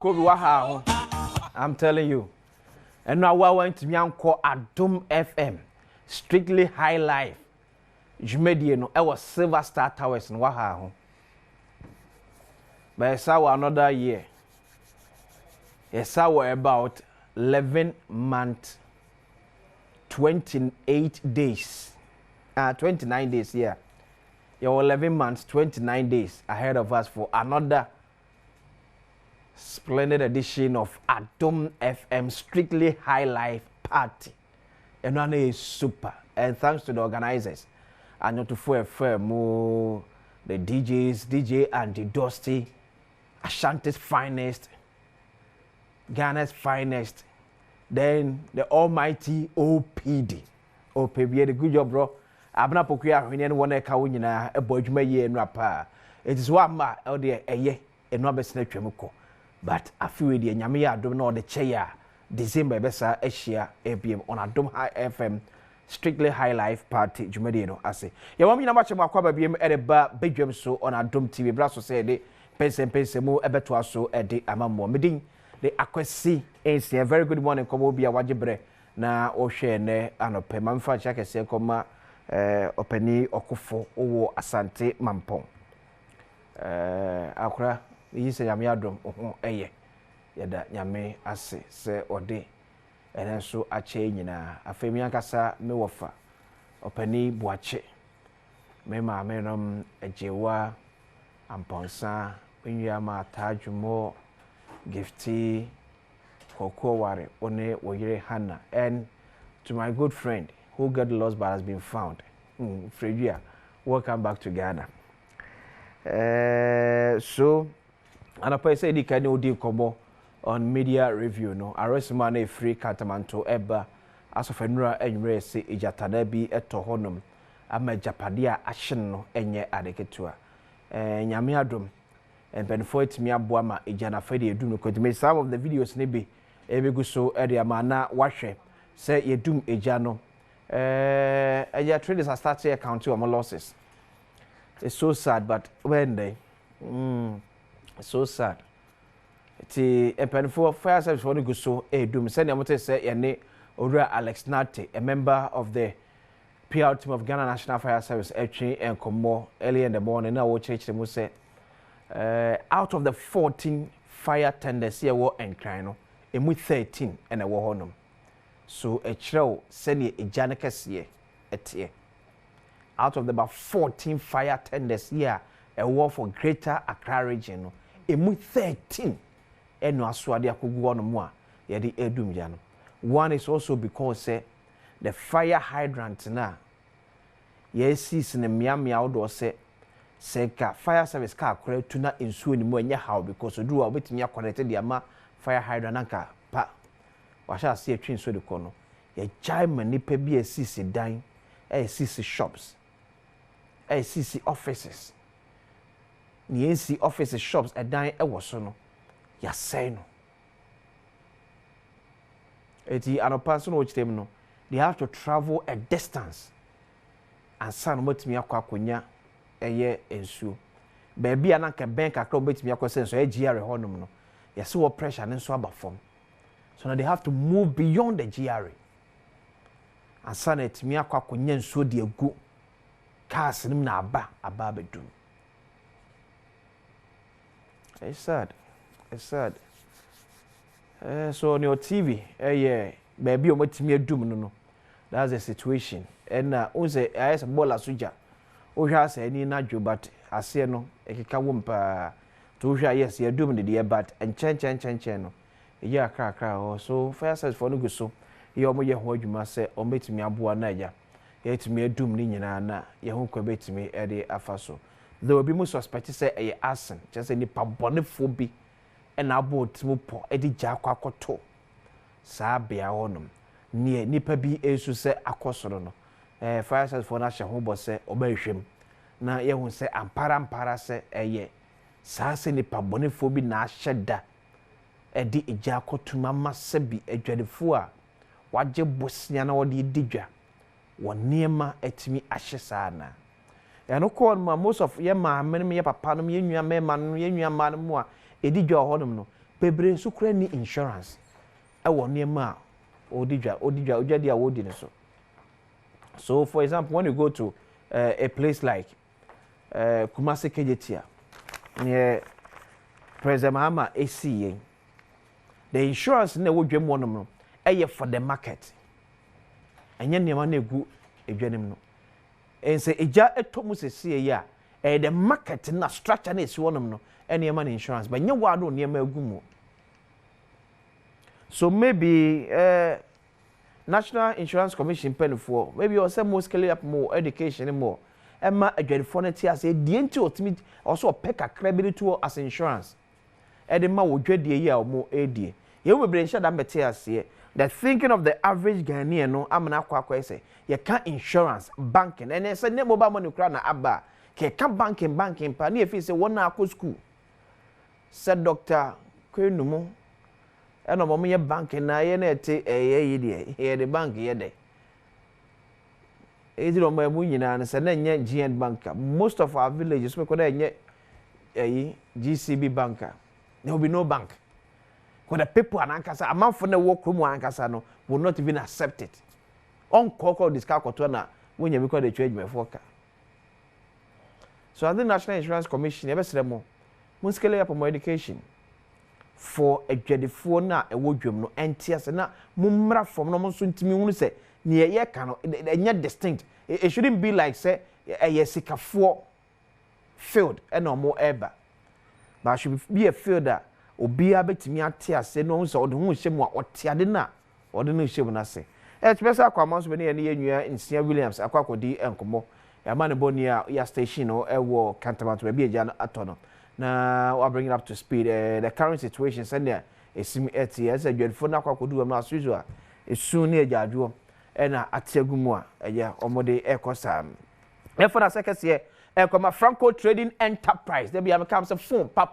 Kobe Waha. I'm telling you. And now I went to Yanko Adom FM. Strictly high life. Jumediano, I was Silver Star Towers in Waha. But I saw another year. I saw about 11 months, 28 days. 29 days, yeah. You're 11 months, 29 days ahead of us for another splendid edition of Adom FM Strictly High Life Party. And one is super. And thanks to the organizers. And not to FM, the DJs, DJ and the Dusty, Ashanti's finest, Ghana's finest, then the almighty OPD. OPD, the good job, bro. Abna pokuya hwene won e ka wo nyina ebodwuma ye enrapa it is one ma e de eye eno abesna twamko but afiwe de nyame ya adom na o de cheya December besa ehia abm on Adom High FM Strictly High Life Party dwumade no ase ye wam nyina ma chema akwa babiem e de ba bedwam so on Adom TV bra so say de Mpenpensenmu ebeto aso e de amammo medin de akwasi ense very good morning komo bia wagebre na o hwe ne anope mamfa cha kese koma openi okufo owo asante mampon akura yi se nyame adom ho eye yeda nyame ase se ode enenso ache nyina afemi ankasa me wofa openi buache me ma me nom ejewa amponsa onwia ma tajumo gifty kokoware one woyire Hannah and to my good friend who got lost but has been found. Fredia, welcome back to Ghana. So, and I say the kind of deal on media review. No, arrest man a free Katamanto eba as of Enra and race Ijatanebi eto honum. Ama Japadia action no enye adeketua. Nyame adom and benefo it me abuama ijana fedi edum ko me some of the videos nebi ebegu so area mana wahwe say yedum ejano. Your traders are starting accounting on losses. It's so sad, but when they, it's so sad. It's a for fire service for the good so doom. Send your motor say your name, Ora Alex Nate, a member of the PR team of Ghana National Fire Service, actually, and come more early in the morning. Now, what church them will say, out of the 14 fire tenders here, war and crino, and with 13 and a war honum. So a chro send a janakasiye etie. Out of the about 14 fire tenders here, a war for Greater Accra region, emu 13 eno aswade akogwo no mo a ye de edum ya no. One is also because the fire hydrant na yes is in miamia odo se ka fire service ka akora tuna ensuo ni mo anya how because odu a obetimi akonete de ama fire hydrant anka pa washa see twin so de kono ye jai manipa bi asisi dan asisi shops asisi offices ni asisi offices shops dan ewo so no ya say no eti anopanso no chitem no they have to travel a distance and san motimi akwakonya eye ensuo baby ananka bank akra obetimi akosenso agr honum no yesi wo pressure ne so abafom. So now they have to move beyond the GRA. And son it me akwa konyen so de agu cars nim na aba bedum. It's sad. It's sad. So on your TV, yeah, baby o matimi adum no. That's the situation. And o say I say bola soja. O hwa say ni na dwo but ase no ekeka wo mpa to hwa yes ye adum de but enchen no. Yeah, crack. So fire service for no good so. You omo ye ho adwuma se o betimi aboa na ya. Ye timi adum ni nyina na ye ho kwa betimi e de afa so. There will be most suspect say e arson. Just any pabonefo bi e na abot mu po e di gya akwakoto. Saa bia honum. Nipa bi esu se akosoro no. Fire service for na hye ho bo se obahwem. Na ye hu se ampara se eye. Saa se nipa bonefo bi na ahyeda. Edi eja akotuma masabi adwadefo a waje bosia na wode digwa woniema etimi ahye sana eno ko ma most of ye ma amene ye papa no ye nua mema no ye nua ma no mu a edigwa honum no bebre so kura ni insurance e wo niema odidwa ojadi a wodi ne so for example when you go to a place like Kumasi Kejetia near President Mahama ACA the insurance na wodwam wonom no for the market enye niema na egu edwanem no ense eja etomu sese ya the market na structure na esi wonom no niema na insurance but nye wado niema egu mu so maybe National Insurance Commission pen for maybe you say more scale up more education more emma adwadefo na ti ase die nti otimi also pick a credibility to as insurance edema wodwadie yi a mo edie ye we bre nshada mete ase the thinking of the average Ghanaian no amana akwa say you can insurance banking and say ne mobile money kra na aba ke ka banking pa na efi say wona akọ school said Dr. Kwainoe eno mo ye banking na ye na ete yi de the bank ye de ezi ro mo nyina na se na nye GN banker most of our villages we ko na nye GCB banker there will be no bank because the people anankasa amanfo na wo kromu anankasa no will not even accept it on call this car koto na wonya bi ko the change me foka so the National Insurance Commission ebe sere mo scale up more education for adwadefo na ewodwam no entiase na mummra from no so ntimi hunu se ne ye ka no enya distinct it shouldn't be like say sikafo field and no more eba but should be a field that obia betimi atiase no so ode hu hyem a otiade na ode no hyem na se especially akwa so be ne ye nwua Nsia Williams akwakodi enkomo ya man boni ya station no ewo Canterbury be bia ja atono na we bring it up to speed the current situation send there esim ets adwadefo na akwakodu am na as usual esu ne adwadwo ena atiagumu a eya omode ekosam for the second year ekoma Franco Trading Enterprise there be am come some phone pa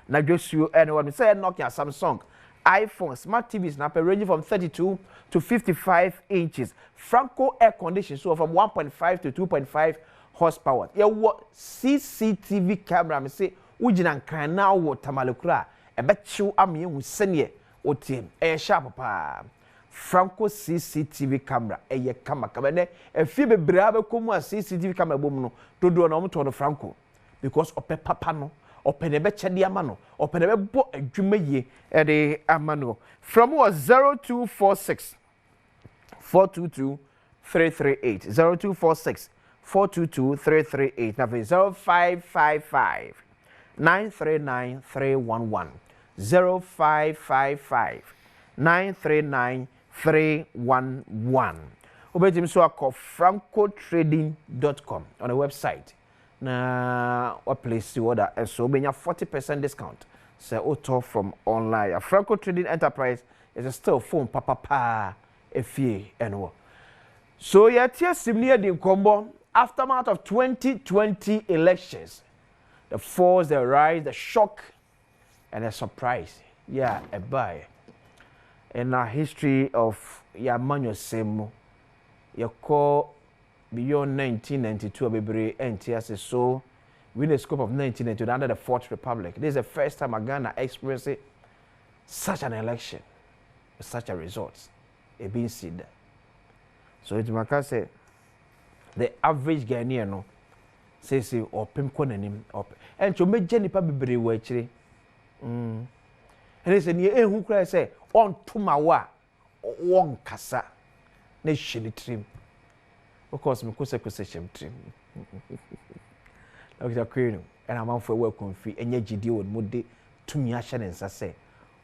na dwosuo ene what me say Nokia Samsung iPhone smart TVs now ranging from 32 to 55 inches Franco air condition so from 1.5 to 2.5 horsepower ye what CCTV camera me say ugina kan na wo tamalekura e be chiw am ye hu sene otiem e sharp pa Franco CCTV camera eye kama ne efie bebra be komu a CCTV camera bom no dodo na omto no Franco because ope papa no ope ne be chede ama no ope ne be bo adwuma yie e de ama no from was 0246 422 338 0246 422 338 na 0555 939 311 0555 939 311 obejim so akọ francotrading.com on the website na what place you order so benya 40% discount so auto from online Franco Trading Enterprise is still phone papa efie enwo so yatia simnia di nkombo aftermath of 2020 elections the falls the rise the shock and the surprise a buy in our history of Yamanyo you call beyond 1992 bebre NTS so within the scope of 1992 under the Fourth Republic. This is the first time Ghana experienced such an election, such a result. It being seen there. So it might say the average Ghanaian no says or pimkonanim up and to make Jenny Pabi we actually. And it's a near who cry say on to my wa one kasa nation trim. Of course, me kose shem trim. Dr. Kwainoe, and I'm for welcome fee and yet GD would mode to me ashen and say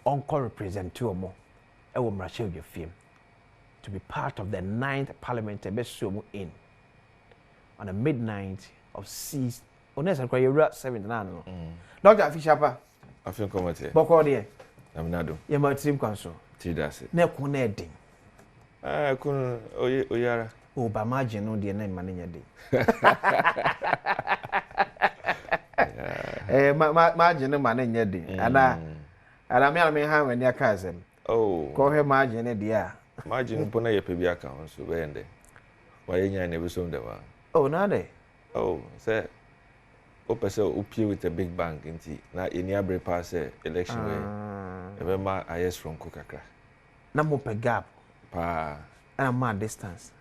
encore represent two or more. I will marshal your film to be part of the 9th Parliament in on the midnight of seas. Honest, and you're 79. Dr. Fisher, I feel committed. Bocordia. I'm not doing. You're my team council. Tidasi. Nekuneding. I couldn't. Oh, yeah. Oh, by margin, no, dear name, money, margin, no, money, and I mean, how many cousin? Oh, call her margin, dear. Margin, put your PB account, so when they why you never saw them. Oh, no, they. Oh, sir. opese upie with a big bang nti na eni abre pass election we ebema ayes from kokakra na mo pe gap pa and ma distance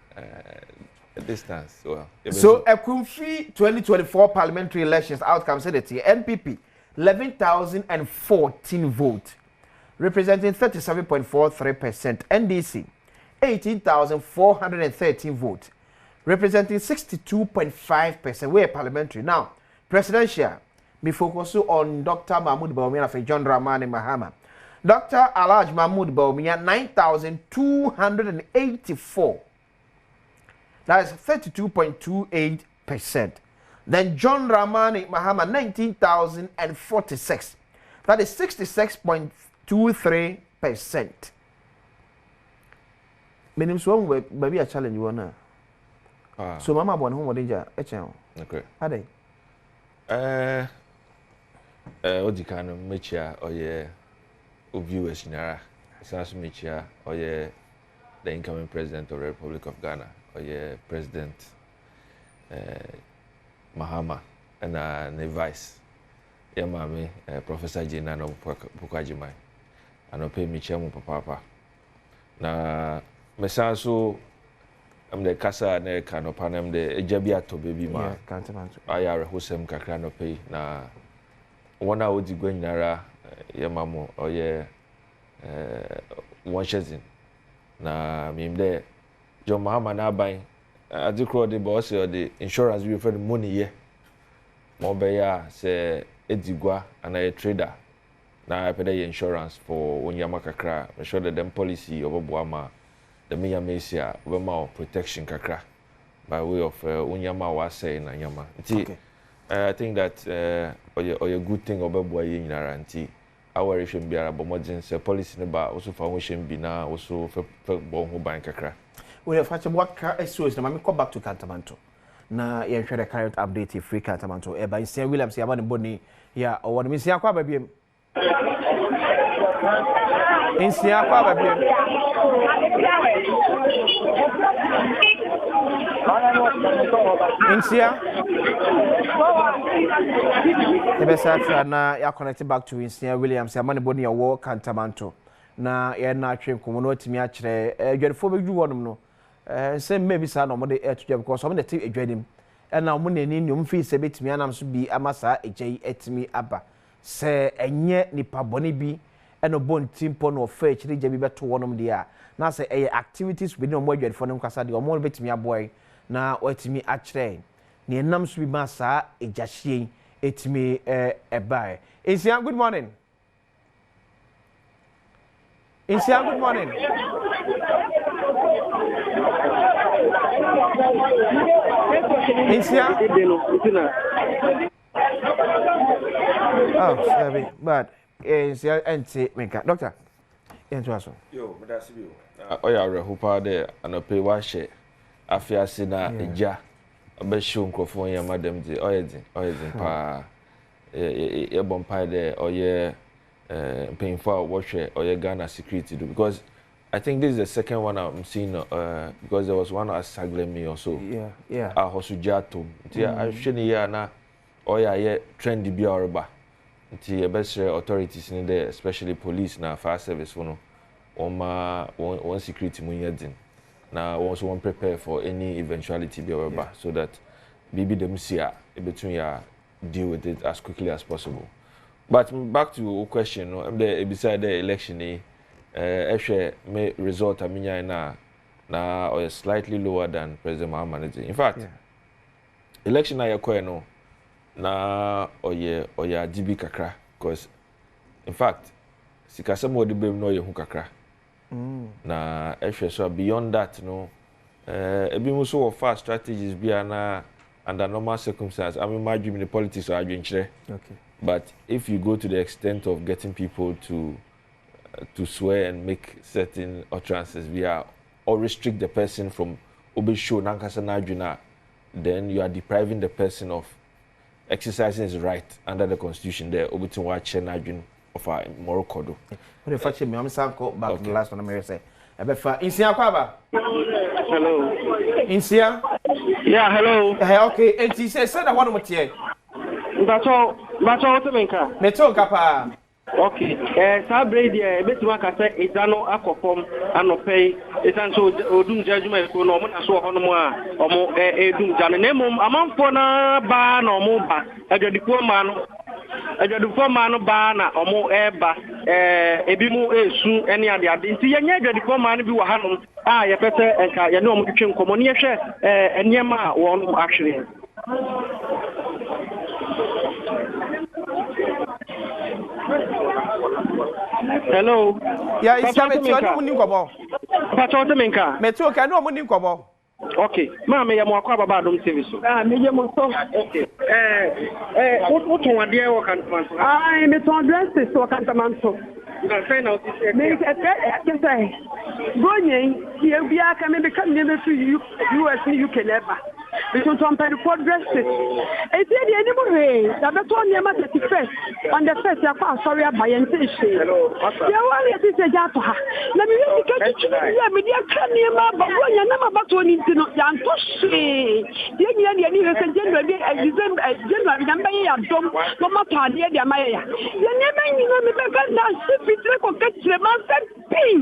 distance well so Ekumfi 2024 parliamentary elections outcome said the NPP 11,014 votes representing 37.43%, NDC 18,413 votes representing 62.5%. We're parliamentary now. Presidential, me focus on Dr. Mahmoud Bawumia and John Dramani Mahama. Dr. Alhaj Mahmoud Bawumia 9,284. That is 32.28%. Then John Dramani Mahama 19,046. That is 66.23%. Meaning so maybe a challenge you wanna. So mama born home danger echen. Okay. Ade. Odika no mechia oye viewers nyara. Sanso mechia oye the incoming president of the Republic of Ghana, oye President Mahama and the vice. Yeah, mami, Professor Jina no Pukajimai. And I pay me chairman papa. Na mesanso am the kasa na kano panem de ejabia to baby ma. Ayare hosem kakra no pay na one a odi gwenyara ya mamo oye one shezin na mimde John Mahama na ban adikro de boss or the insurance we for the money ye mo be ya se edigwa and a trader na pay insurance for onyama kakra me sure that them policy oboboama the meya mesia we ma protection kakra by way of onyama wa say na nyama nti I think that a good thing oboboa ye nyara nti our issue biara bomodin say policy ne ba also fa ho shem bi na also fe bo ho ban kakra we have had what SOS na me come back to Kantamanto na ye hwere current update free Kantamanto e ba Sia Williams ya ba ne boni ya o won me sia kwa ba biem insia kwa ba biem insia ebesa na ya connect back to Sia Williams ya ba ne boni ya wo Kantamanto na ye na atwe komo no atimi a kire adwadefo bedu wonum no say maybe sa no mo de etudwa because some de te adwadim e na mo nani nyom fi se betimi anam so bi amasa ejei etimi aba se enye nipa bone bi e no bon timpo no fa kire gya bi beto wonum de a na se eye activities bi no mo adwadefo no kwasa de mo betimi aboy na otimi a kire ne enam so bi ma sa ejahye etimi ebae Insia, good morning. Insia, good morning. Insia? Oh, sorry, but Insia and say, Doctor. Into yo, that's you. Oya rehupa de anope washe afiase na eja abesho nkrofo ya madam de oyedin pa e bompa de oye painful watch oye Ghana security do because I think this is the second one I'm seeing because there was one at Saglemi also. Yeah. Hosujato. I shouldn't hear na oya ye trendy bi orba. Nti best authorities in there, especially police na fire service one security mu yedin. Na also one prepare for any eventuality bi orba so that maybe them see between ya deal with it as quickly as possible. But back to your question, no, beside the election actually may result aminya na or slightly lower than President Mahama. In fact, election na yakwe no na oye DB kakra because in fact sikasem odi bem no ye hu kakra. Na actually so beyond that no ebi mu so fast strategies bia na under normal circumstances. I mean my dream in the politics are adwenchire. Okay. But if you go to the extent of getting people to swear and make certain utterances via or restrict the person from obesho nankasa najuna, then you are depriving the person of exercising his right under the constitution there obitin wa che najun of our moral code. What if actually me am sanko back to the last one I say. Ebefa Insia kwaba. Hello. Insia? Yeah, hello. Okay, and he said that one more tie. Bacho to menka. Meto kapa. Okay. Sabre dia betima ka say izano akopom anopei esanso odum judgment ko no mo na so ho no mo a omo edum jane na mum amanfo na ba na omo ba adwadifo ma no ba na omo eba ebi mu esu ene ade nti yenye adwadifo ma no bi wo hanom a ye pete enka ye ne omo twetwe nkomo ne ye hwe enema a won ahwere. Hello. Yeah, it's coming to no muni nkobo. Pacho to menka. Meto ka no muni nkobo. Okay. Ma me ya mo akwa baba Adom TV so. Me ye mo so. Okay. What one dey work and man. Me to address this work and man so. Na say na oti say. Me say. Gonye, ye bia ka me be come me to US UK never. We don't want to progress it. I said the anymore. The better near my 31st. On the first, I found sorry about intention. Hello. Yeah, well, it is a japa. Let me get you. Yeah, me dear, come near my boy. You never but one into not young to see. The Indian is a general. General number. Adom. No matter the Maya. You never know me better than sit with catch the mountain pin.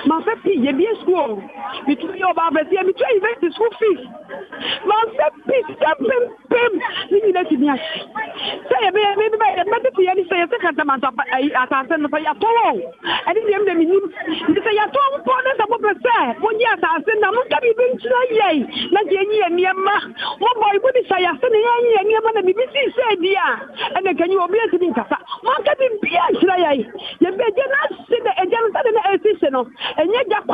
My baby, you be a school. Between your barber, you be trying to school fees. My baby, stop him. You let me say, maybe by the medicine, and say a second amount of assassin for your phone. I didn't name you say your phone for the double percent. 1 year, assassin, I'm not going to yay. Let ye and Yamma. What boy would say, I send a Yamma, the BBC said, yeah. And then can you obey to me, Kasa? What can it be? You better not sit there and just and yet, Jack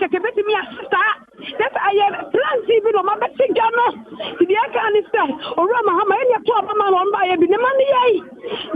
can bet me a star. That I have plans even on my best gano. The Afghanistan or Ramahama, any problem on by a bit of money.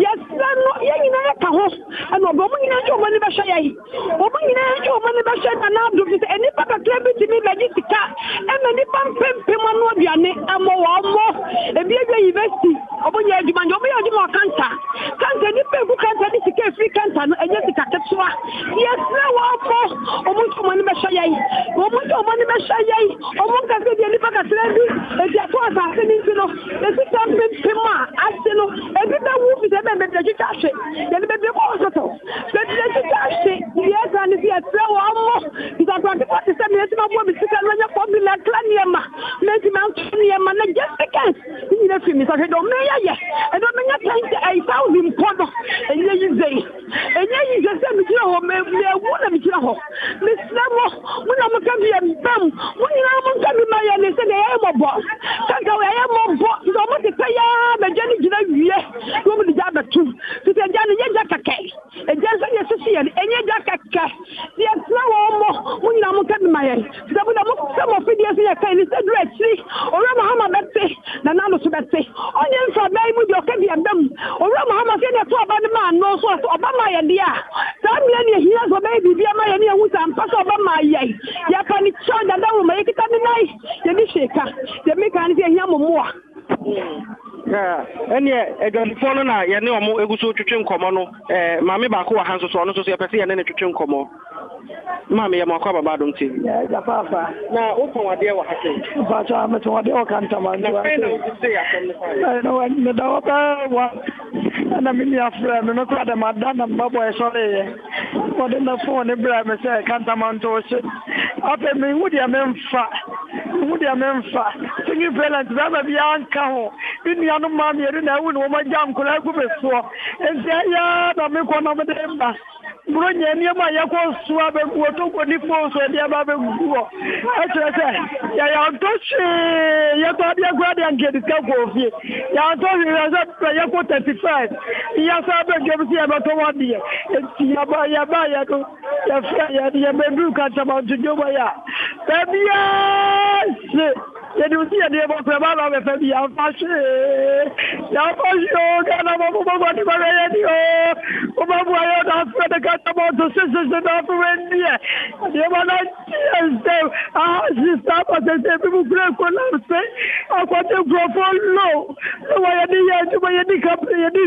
Yes, no, and no woman in your money by Shay. Woman in your money by Shay, and now do any papa clever to me like this car. And many Pempenpensenmu, and more. A big university. Open your demand, you'll be more cancer. Cancer, the people cancer, this free cancer, and yet the Cacatua. Yes, no more. Almost money by Shay. Almost money by Shay. Almost as if you live at and the poor happening to know. The system is Pima, Asino, every man who is a member of the Jitashi. Then the baby hospital. The Jitashi, yes, and if you have almost, he's a 47 years of woman, when you're popular Claniama, Mentimantiama, and just against. You know, Fimis, I don't know, I don't know, 8,000 pounds, and then you say, and then you just send me to home, maybe I want to be to home. Miss Lamo, when I'm coming and bam, when I'm coming, my and they say they am a boss. Can't go, I am a boss. No one to say, the Jenny Gina, you will be the two. To say, Johnny Yaka, and just as you see, and Yaka, yes, no more. When I'm coming, my end. Some of it is a kind of red tree, or Ramahama Betsy, the Nano Betsy. Onion for me with your candy and them, or Ramahama said, I about the man, no sort of Obama and dear. Some lady here for baby, dear my and pass Obama, yay. Yakan, it's short that will make it nice. The shaker, the mechanic, and more. Any a gun for na ya ne omo eguso twetwe nkomo no mame ba ko wa hanso so no so ya pese ya ne twetwe nkomo mame ya makwa baba Adom TV ya papa na ukon wade wa hake ba cha me to wade o kan taman na say ya kom ne no ne da wa na me ni afra me no kwa da madana babo e sore ko de na phone e bra me say kan taman to se ape me wudi amemfa tingi balance baba bi anka ho ni anu ma me ru na wu no ma jam ko la ku be so en se ya na me ko na me de ba bro nye ni ma ya ko suwa be wo to ko ni fo so de ba be guo e tere se ya to she ya to dia gwa de anke di ka ko fi ya to ya ko 35 ya sa be ge bi ya ba to wa di ya ba ya to ya fa ya be du ka ta ba ju ba ya be ya ya di usi ya de ba ko ba be fa ya fa she ya fa yo ga na ba di ba ya di o ba bu ya da fa de about the sisters and India. They were not sister, but they people great for say, I want to grow for low. So I had the juma ye di kap ye di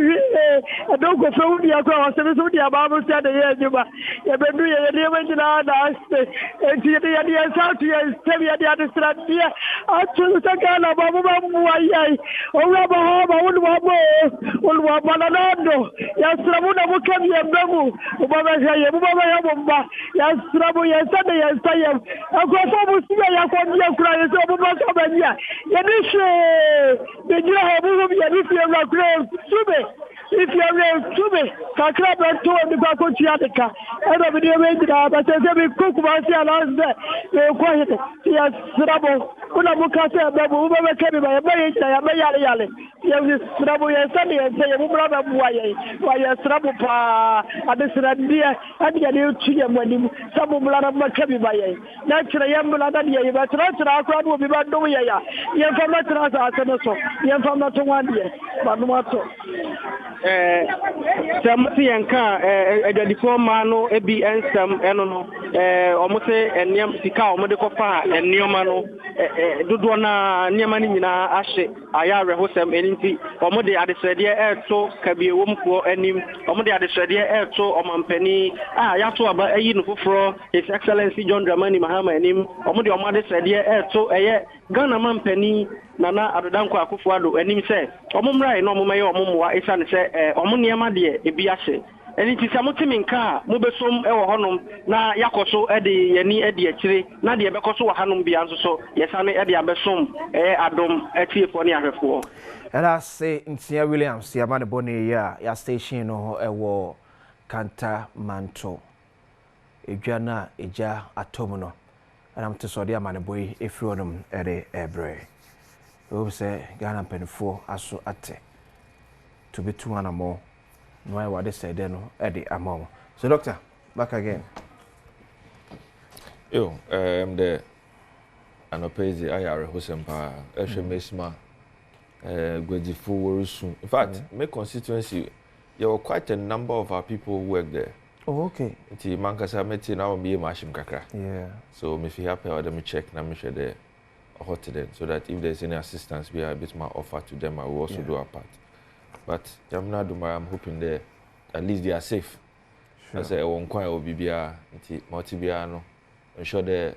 do go fe udi akwa se so di ababu se de ye juma ye bendu ye de ma jina da aste enti ye de south ye step ye de administratia atu se kana babu babu wayai o wa ba ba wulu wa ba na ndo ya sramu na bukem ye bemu o ba ba ye bu ba ya bomba ya sramu ye se de ye sayem akwa so bu si ya kwa dia kura ye so bu ba so ba nia ye di she de jira ha bu ye di fi na kura sube if you are tube kakra bento ni kwa ko tiadeka ero bi de we jira ba se bi kuku ba si ala se e ko hite ya srabo kuna mukase babu ba ke bi ba ye jira ya ba yale ya srabo ya sani ya se bu braba bu wa ya srabo pa adesra dia adi ya ni tuye mwani sabu mlara ma ke bi ba ye na tira ya mlara da ye ba tira akwa do bi ba do ye ya fama tira sa se no so ya fama to wande ba no mato samti yanka edadifo ma no ebi ensam eno no omose eniam sika omode kofa enioma no dodo na niama ni nyina ahye aya rehosem eninti omode adesrede eto kabiewomfo enim omode adesrede eto omampani yato aba ayi no foforo His Excellency John Dramani Mahama enim omode omadesrede eto eye Ghana mampani Nana Adodanko Akufo-Addo enim se omumrai no omumeye omumwa isane se omuniema de ebi ahye eni ti se motimi nka mobesom ewo honom na yakoso ede yani ede akire na de bekoso wo hanom bia nso so yesane ede abesom Adom atiefo ne ahwefo era se Ntia Williams ya mane bone ya station no ewo Kanta Manto edwa na eja atom no ana mteso de amane boy efri onom ere ebre we say Ghana penfo aso ate to be 200 more no what they said no ede amom. So doctor, back again. Yo, the anopezi ayare hosempa ehwe mesma gwedifo worusu. In fact, my constituency there were quite a number of our people who work there. Oh, okay. Ti mankasa meti na be mashim kakra. Yeah. So me fi happy or me check na me share there hot to them so that if there's any assistance we are a bit more offer to them, I will also do our part. But I'm hoping that at least they are safe. Sure. I say one quite obibia nti multibia no ensure the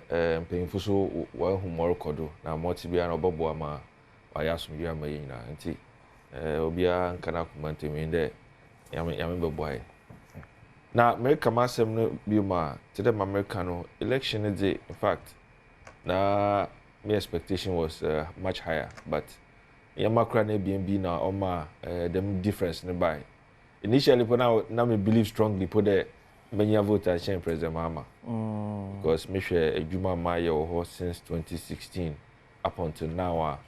painful so one who more kodo na multibia no bobo ama ayasum bia ma yina nti obia nkana kumante me there yame boy. Now America masem no bioma to them America no election day in fact na my expectation was much higher, but Yamakra ne BNB na oma them difference nearby. Initially, for now me believe strongly put the many voters change President Mahama because me share a Juma Maya since 2016 up until now.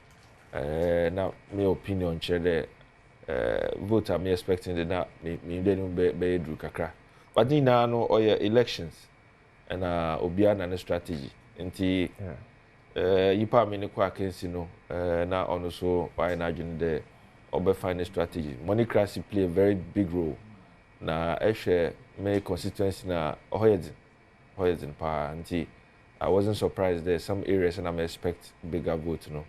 Now my opinion share the voter me expecting the na me didn't be do kakra. But ni na no oya elections and obiana na strategy nti yipa me ne kwa kensi no na ono so why na adwene de obe find strategy. Monocracy play a very big role na ehwe me constituency na hoyedin pa nti I wasn't surprised there some areas and I expect bigger vote no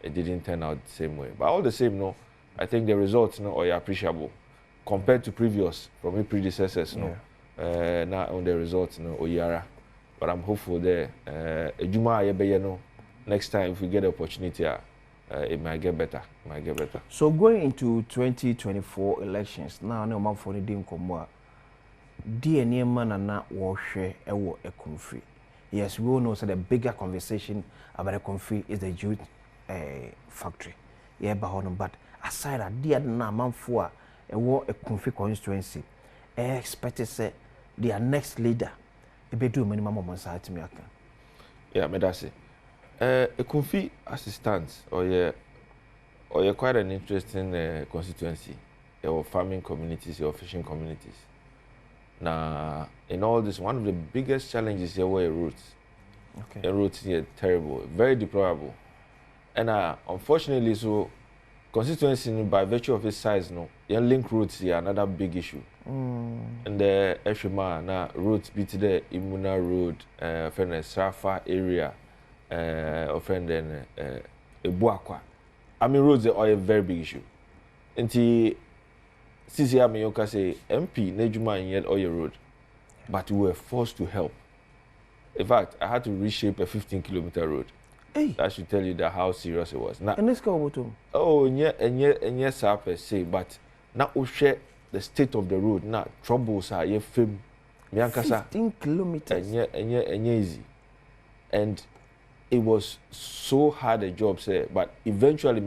it didn't turn out the same way, but all the same no I think the results no are appreciable compared to previous from my predecessors no na on the results no oyara. But I'm hopeful there ejuma ayebe no next time if we get the opportunity it might get better. So going into 2024 elections now no man for the nkomo DNA man na wo hwe ewo Ekumfi. Yes, we all know so the bigger conversation about Ekumfi is the youth factory. Yeah, but aside that dear na man for ewo Ekumfi Constituency expect say their next leader be do minimum of months me aka. Yeah, me that's it. Ekumfi assistance or quite an interesting constituency. Your farming communities, your fishing communities. Now, in all this, one of the biggest challenges here were roads. Okay. The roads here terrible, very deplorable, and unfortunately, so constituency by virtue of its size, no, your link roads here another big issue. And the Eshima na roads beat the Imuna Road, friend Safa area, friend Ebuakwa. I mean roads are a very big issue. Nti sisi ya meyoka say MP nejuma yet oil road, but we were forced to help. In fact, I had to reshape a 15-kilometer road. Hey. That should tell you that how serious it was. Now, and let's go over to. Oh, yes, per se, but now we share the state of the road. Now troubles are ye film. 15 kilometers. And easy, and it was so hard a job, say. But eventually,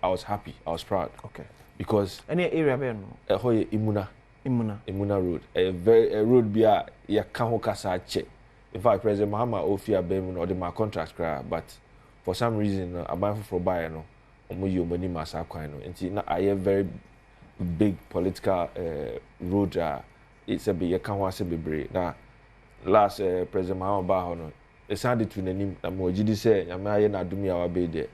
I was happy. I was proud. Okay. Because any area be no. Imuna road. A road be a ya kanho kasa che. In fact, President Mahama Ofia Bemu or my contract cry, but for some reason, I'm mindful for buy no. Omo money masa kwaino. And I have very big political road. It's a big ya kanho ase bebre. Now, last President Mahama ba no. It's handed to the name. I'm going to say, I'm going to do me our baby.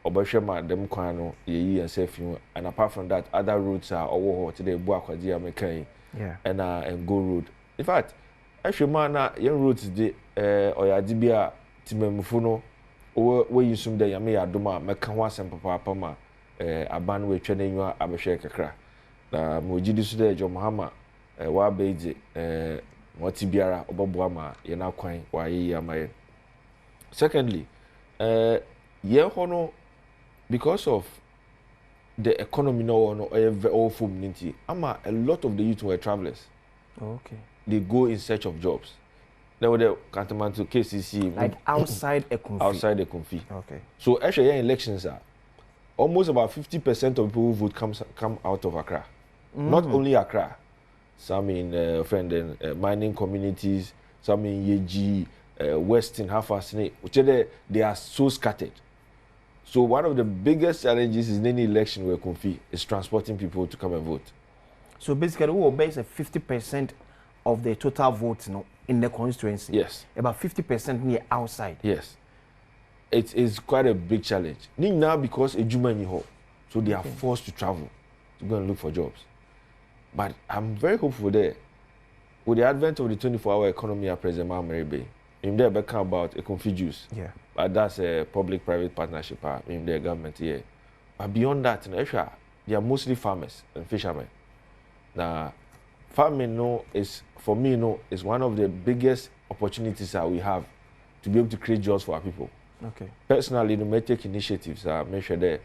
Obashema dem kwano ye and safe and apart from that, other roads are over today. Buakwaji American, yeah, and Go Road. In fact, actually, man, young roads the Oyadibia Timemufuno, or where you assume that Yami Adoma, Mekanwas and Papa ma Aban we training you Abashaka Kra. Mojidi Sude, John Mahama, Wabeji, Motibiara, Obabwama, Yana Quine, Yamaye. Secondly, because of the economy now, all from a lot of the youth were travelers. Okay. They go in search of jobs. There were the Kantamanto KCC. Like outside Ekumfi. Outside Ekumfi. Okay. So actually, elections are almost about 50% of people who vote come out of Accra. Not only Accra. Some in mining communities, some in Yeji, Western, Hafasne, which they are so scattered. So one of the biggest challenges in any election where Ekumfi is transporting people to come and vote. So basically, we will base 50% of the total votes in the constituency. Yes. About 50% near outside. Yes. It is quite a big challenge. Now because Ejuma ni ho, so they are forced to travel to go and look for jobs. But I'm very hopeful there. With the advent of the 24-hour economy at President Mahama, in there back about Ekumfi juice. Yeah. But that's a public-private partnership in the government here. But beyond that, they are mostly farmers and fishermen. Now, farming is for me is one of the biggest opportunities that we have to be able to create jobs for our people. Okay. Personally, may take initiatives. Make sure that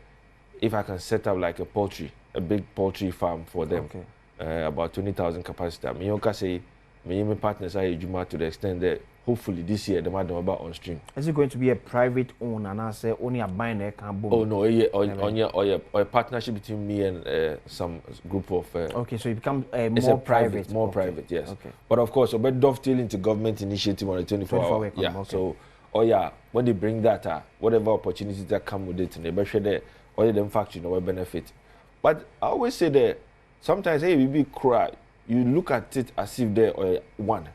if I can set up like a big poultry farm for them, about 20,000 capacity. I can say, my partners are to the extent that hopefully this year the might about on stream. Is it going to be a private owned and I say only a buying a can? Oh no, or a partnership between me and some group of. Okay, so it becomes more private. More private, yes. Okay. But of course, but dovetail into government initiative on the 24-hour. Yeah. So, when they bring that, whatever opportunities that come with it, and they make sure that all of them factory will benefit. But I always say that sometimes, hey, we be cry. You look at it as if they're one.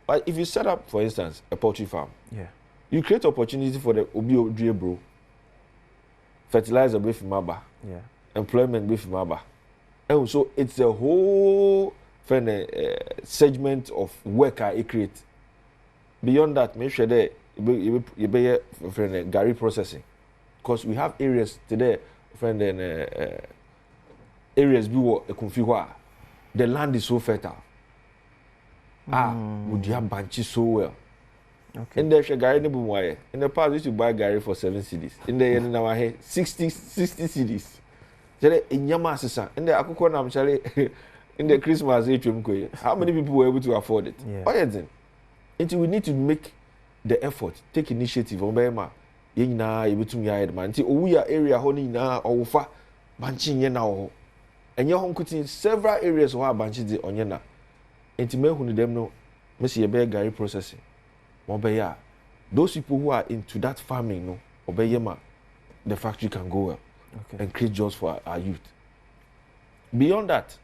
But if you set up, for instance, a poultry farm, you create opportunity for the Obi bro, fertilizer with Maba, employment with Maba. And so it's a whole segment of work I create. Beyond that, make sure that you be Gary processing. Because we have areas today, areas Ekumfi, the land is so fertile. Would you have banches so well? Okay. In the Gary in the past, we used to buy Gary for 7 cedis. In the end, now I have 60 cedis. In Yamasa, in the Akukon, in the Christmas, how many people were able to afford it? Until we need to make the effort, take initiative on Bema. Able to me, man. We are area honey now or far banching now. And your home could several areas where banches on yena. And me who them know, Messi a Gary processing. Mobeya. Those people who are into that farming, no, obeyema, the factory can go well and create jobs for our youth. Beyond that,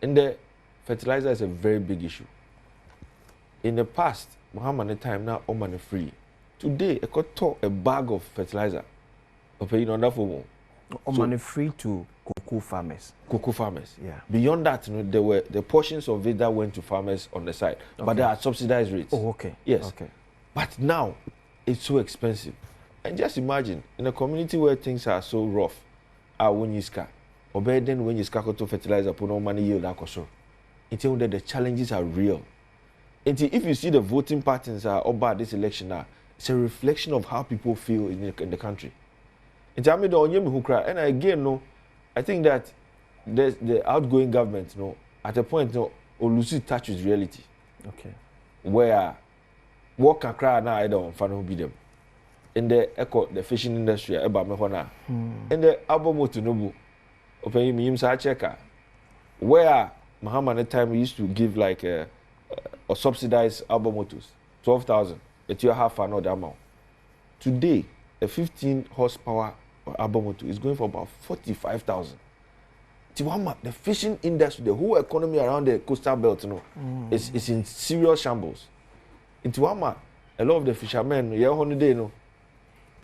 in the fertilizer is a very big issue. In the past, Muhammad time now all money free. Today, I could talk a bag of fertilizer. Okay, for money free to cocoa farmers. Cocoa farmers. Yeah. Beyond that, there were the portions of it that went to farmers on the side, but there are subsidized rates. Oh, okay. Yes. Okay. But now, it's so expensive. And just imagine, in a community where things are so rough, Awuniska, obey then when you scatter to fertilizer upon no money yield akoso. Until that the challenges are real. Until if you see the voting patterns are about this election now, it's a reflection of how people feel in the country. Until I made the onyemi who cry, and again no, I think that the outgoing government no at a point no will lose touch with reality. Okay. Where what can cry now I don't find be them. In the fishing industry about me hona. In the Adom to Nobu, open me himself checker. Where Muhammad at time we used to give like a subsidized Albomotos, 12,000. That you have another amount. Today, a 15 horsepower Albomoto is going for about 45,000. The fishing industry, the whole economy around the coastal belt, is in serious shambles. In Tiwama, a lot of the fishermen, we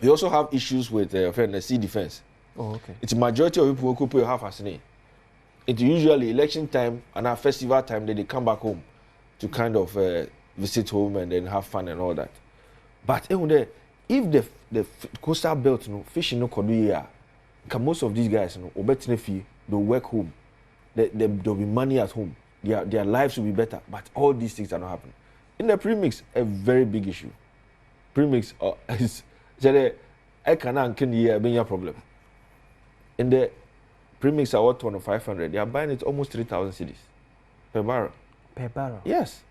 also have issues with the sea defense. Oh, okay. It's a majority of people who pay half as name. It's usually election time and our festival time that they come back home to kind of visit home and then have fun and all that. But if the coastal belt, fishing no could here, most of these guys, they'll work home. There'll be money at home. Their lives will be better. But all these things are not happening. In the premix, a very big issue. Premix is I cannot be a problem. In the premix are what 500. They are buying it almost 3,000 cedis per barrel. Per barrel? Yes.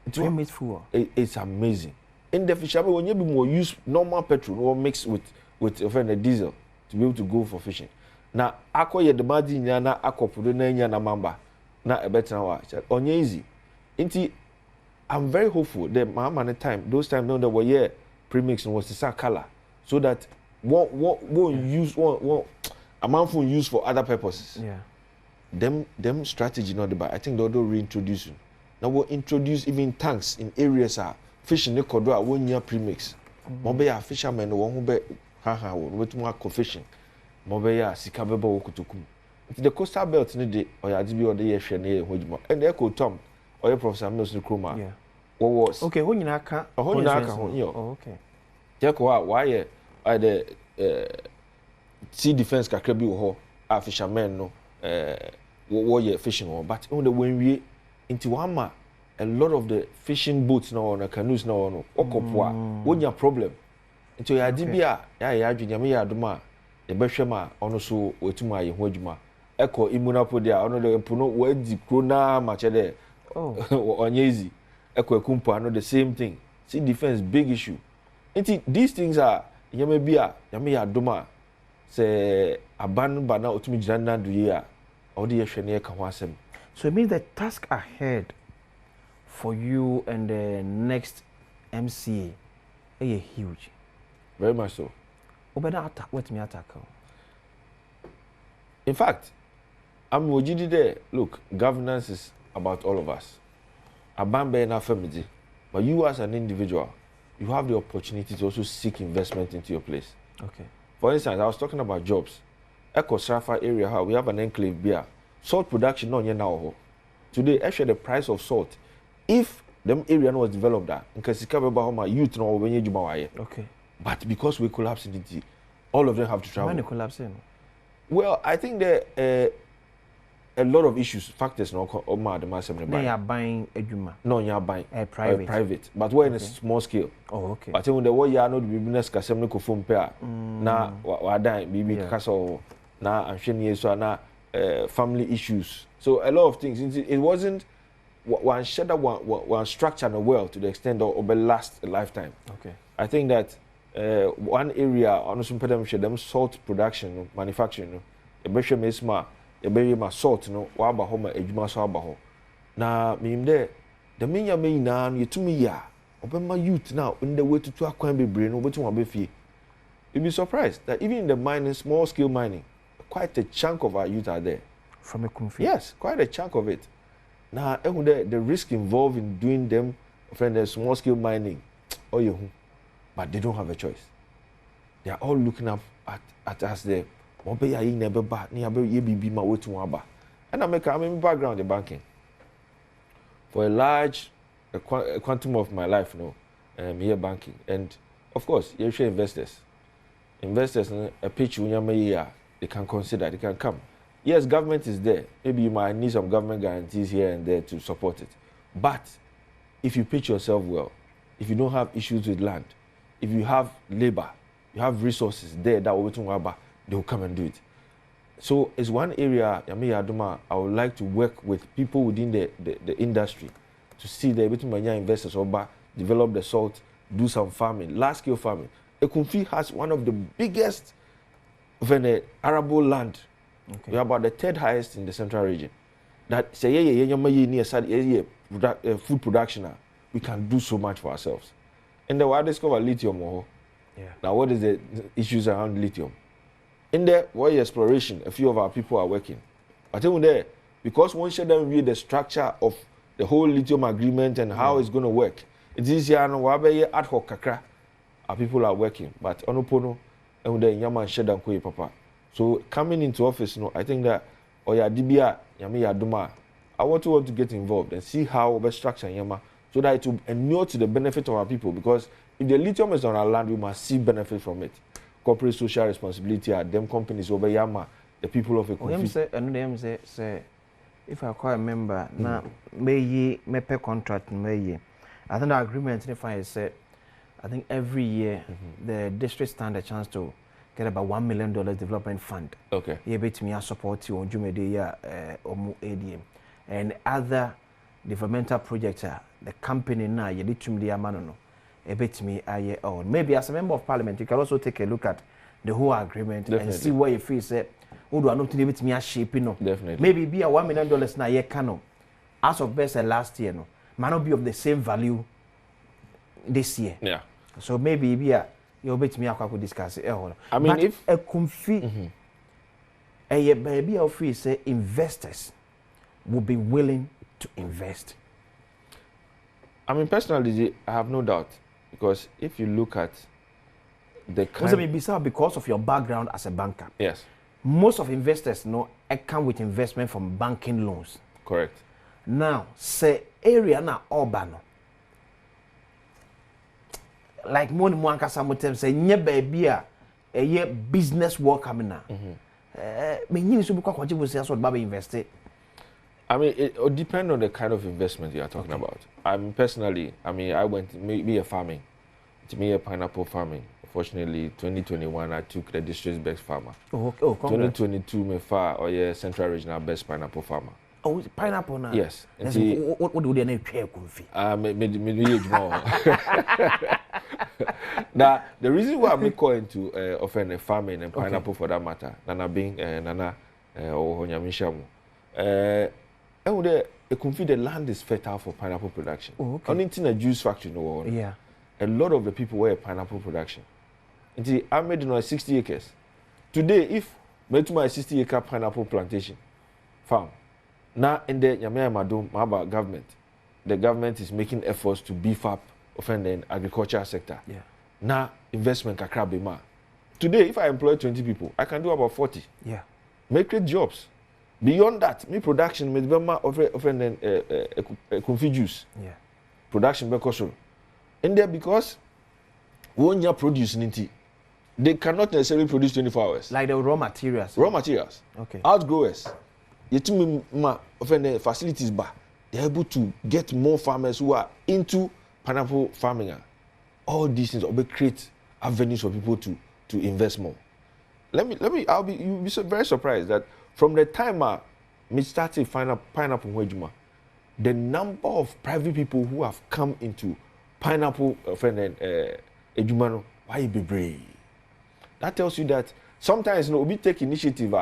It's full. It's amazing. In the fishery, when you more use normal petrol or mix with the diesel to be able to go for fishing. Now, ako ye the margin yana ako pudena yana mamba na a better now. On easy. Inti, I'm very hopeful that my time those times know that were here premix was the same color so that won't use one amount for use for other purposes. Yeah. Them strategy not the bad. I think they'll reintroduce it. Now we'll introduce even tanks in areas fishing the kodwa 1 year premix. Mobe ya fishermen one who be with more fishing. Mobe ya sikabebo kutukum. The coastal belt need the or ya dibi or the year shene and the Echo Tom or Professor Mills Nkrumah. Yeah. What was okay, when you naka oh okay. Jeko why the sea defense kakra bi wo ho a fishermen no wo fishing but when we into one a lot of the fishing boats now on canoes now on okopwa when your problem into ya dibia ya adwenya me ya adoma e behwema ono so wetuma ye ho adwuma eko imunapo dia ono de puno wadi krona machede onye easy eko ekumpo ano the same thing sea defense big issue into these things are yame bia yame ya adoma se aban bana otumi jirana do ya odi ye hwene ye ka ho asem. So it means the task ahead for you and the next MCA is huge. Very much so. What me attack? In fact, I'm there. Look, governance is about all of us. Abambe na family, but you as an individual, you have the opportunity to also seek investment into your place. Okay. For instance, I was talking about jobs. Echo Srafa area, how we have an enclave beer. Salt production no now. Today, actually the price of salt, if them area was developed that, in Kasika youth no when you okay. But because we collapse in it, all of them have to travel. When they collapsing? Well, I think there a lot of issues, factors no they are buying Ejuma. No, you are buying private. But we're in a small scale. Oh, okay. But when the way you are not business kasem no phone pair. Na wa dying bibi kaso na anhwene so na family issues. So a lot of things. It wasn't one shadow, one structure in the world to the extent of last a lifetime. Okay. I think that one area on some them salt production, manufacturing, a better mesma, a very ma salt, no, waba home a juma so abaho. Na me there, the menya me na you to me ya, open my youth now in the way to acquire be brain over to one beefy. You'll be surprised that even in the mining, small scale mining, quite a chunk of our youth are there. From Ekumfi? Yes, quite a chunk of it. Now, the risk involved in doing them, the small scale mining, but they don't have a choice. They are all looking up at us there. And I'm in background in banking. For a large quantum of my life, here banking. And of course, you share investors. Investors, a pitch, they can consider, they can come. yes, government is there. Maybe you might need some government guarantees here and there to support it. But if you pitch yourself well, if you don't have issues with land, if you have labor, you have resources there that they will come and do it. So it's one area, I would like to work with people within the industry to see the investors develop the salt, do some farming, large-scale farming. Ekumfi has one of the biggest arable land. We are about the third highest in the central region. That say food production, we can do so much for ourselves. And then we discover lithium. Now, what is the issues around lithium? In there, what exploration? A few of our people are working. But even there, because once you them read the structure of the whole lithium agreement and how it's going to work, it is here and ad hoc kakra. Our people are working, but onopono and then yaman shedan kwe papa. So coming into office, I think that dibia yami adoma. I want to get involved and see how we structure yama so that it will inure to the benefit of our people. Because if the lithium is on our land, we must see benefit from it. Corporate social responsibility are them companies over yama, the people of Ekumfi. Say, if I quite remember, now may pay contract may I think the agreement if I said, I think every year the district stand a chance to get about $1 million development fund. Okay. You bet me I support you on Jumedia ADM and other developmental projects. The company now you did to me the amano. You bet me I own. Maybe as a member of parliament, you can also take a look at the whole agreement and see what you feel. Say, who do I not leave it me a shaping? No, definitely. Maybe be a $1 million now year cano. As of best last year, no, might not be of the same value this year. Yeah. So maybe be a you bet me I could discuss it. I mean, but if Ekumfi, a baby of free say investors will be willing to invest. I mean, personally, I have no doubt because if you look at the kind, because of your background as a banker. Yes. Most of investors come with investment from banking loans. Correct. Now, say area na urban. Like more ankasa say nye baby a business work coming now. Me nyini so be kwa kwaje say so baba invest. I mean, it will depend on the kind of investment you are talking about. I mean, personally, I went me a farming, to me a pineapple farming. Fortunately, 2021 I took the district's best farmer. 2022 me far or central regional best pineapple farmer. Oh, pineapple now. Yes. What do they name Ekumfi? Now, the reason why I'm going to offend farming and pineapple for that matter, Nana being Nana or Honyamishamu. Ekumfi, the land is fertile for pineapple production. Only in a juice factory no. Yeah. A lot of the people were pineapple production. I made 60 acres. Today, if I to my 60-acre pineapple plantation farm, now in the Adom government, the government is making efforts to beef up the agricultural sector. Yeah. Now investment kakrabema. Today, if I employ 20 people, I can do about 40. Yeah. Make great jobs. Beyond that, me production with Bema offering Ekumfi juice. Yeah. Production because in there because when you're producing it, they cannot necessarily produce 24 hours. Like the raw materials. Raw materials. Okay. Outgrowers. The facilities bar. They're able to get more farmers who are into pineapple farming. All these things will create avenues for people to invest more. You'll be so very surprised that from the time me started pineapple wejuma, the number of private people who have come into pineapple ejumano, why be brave? That tells you that sometimes we take initiative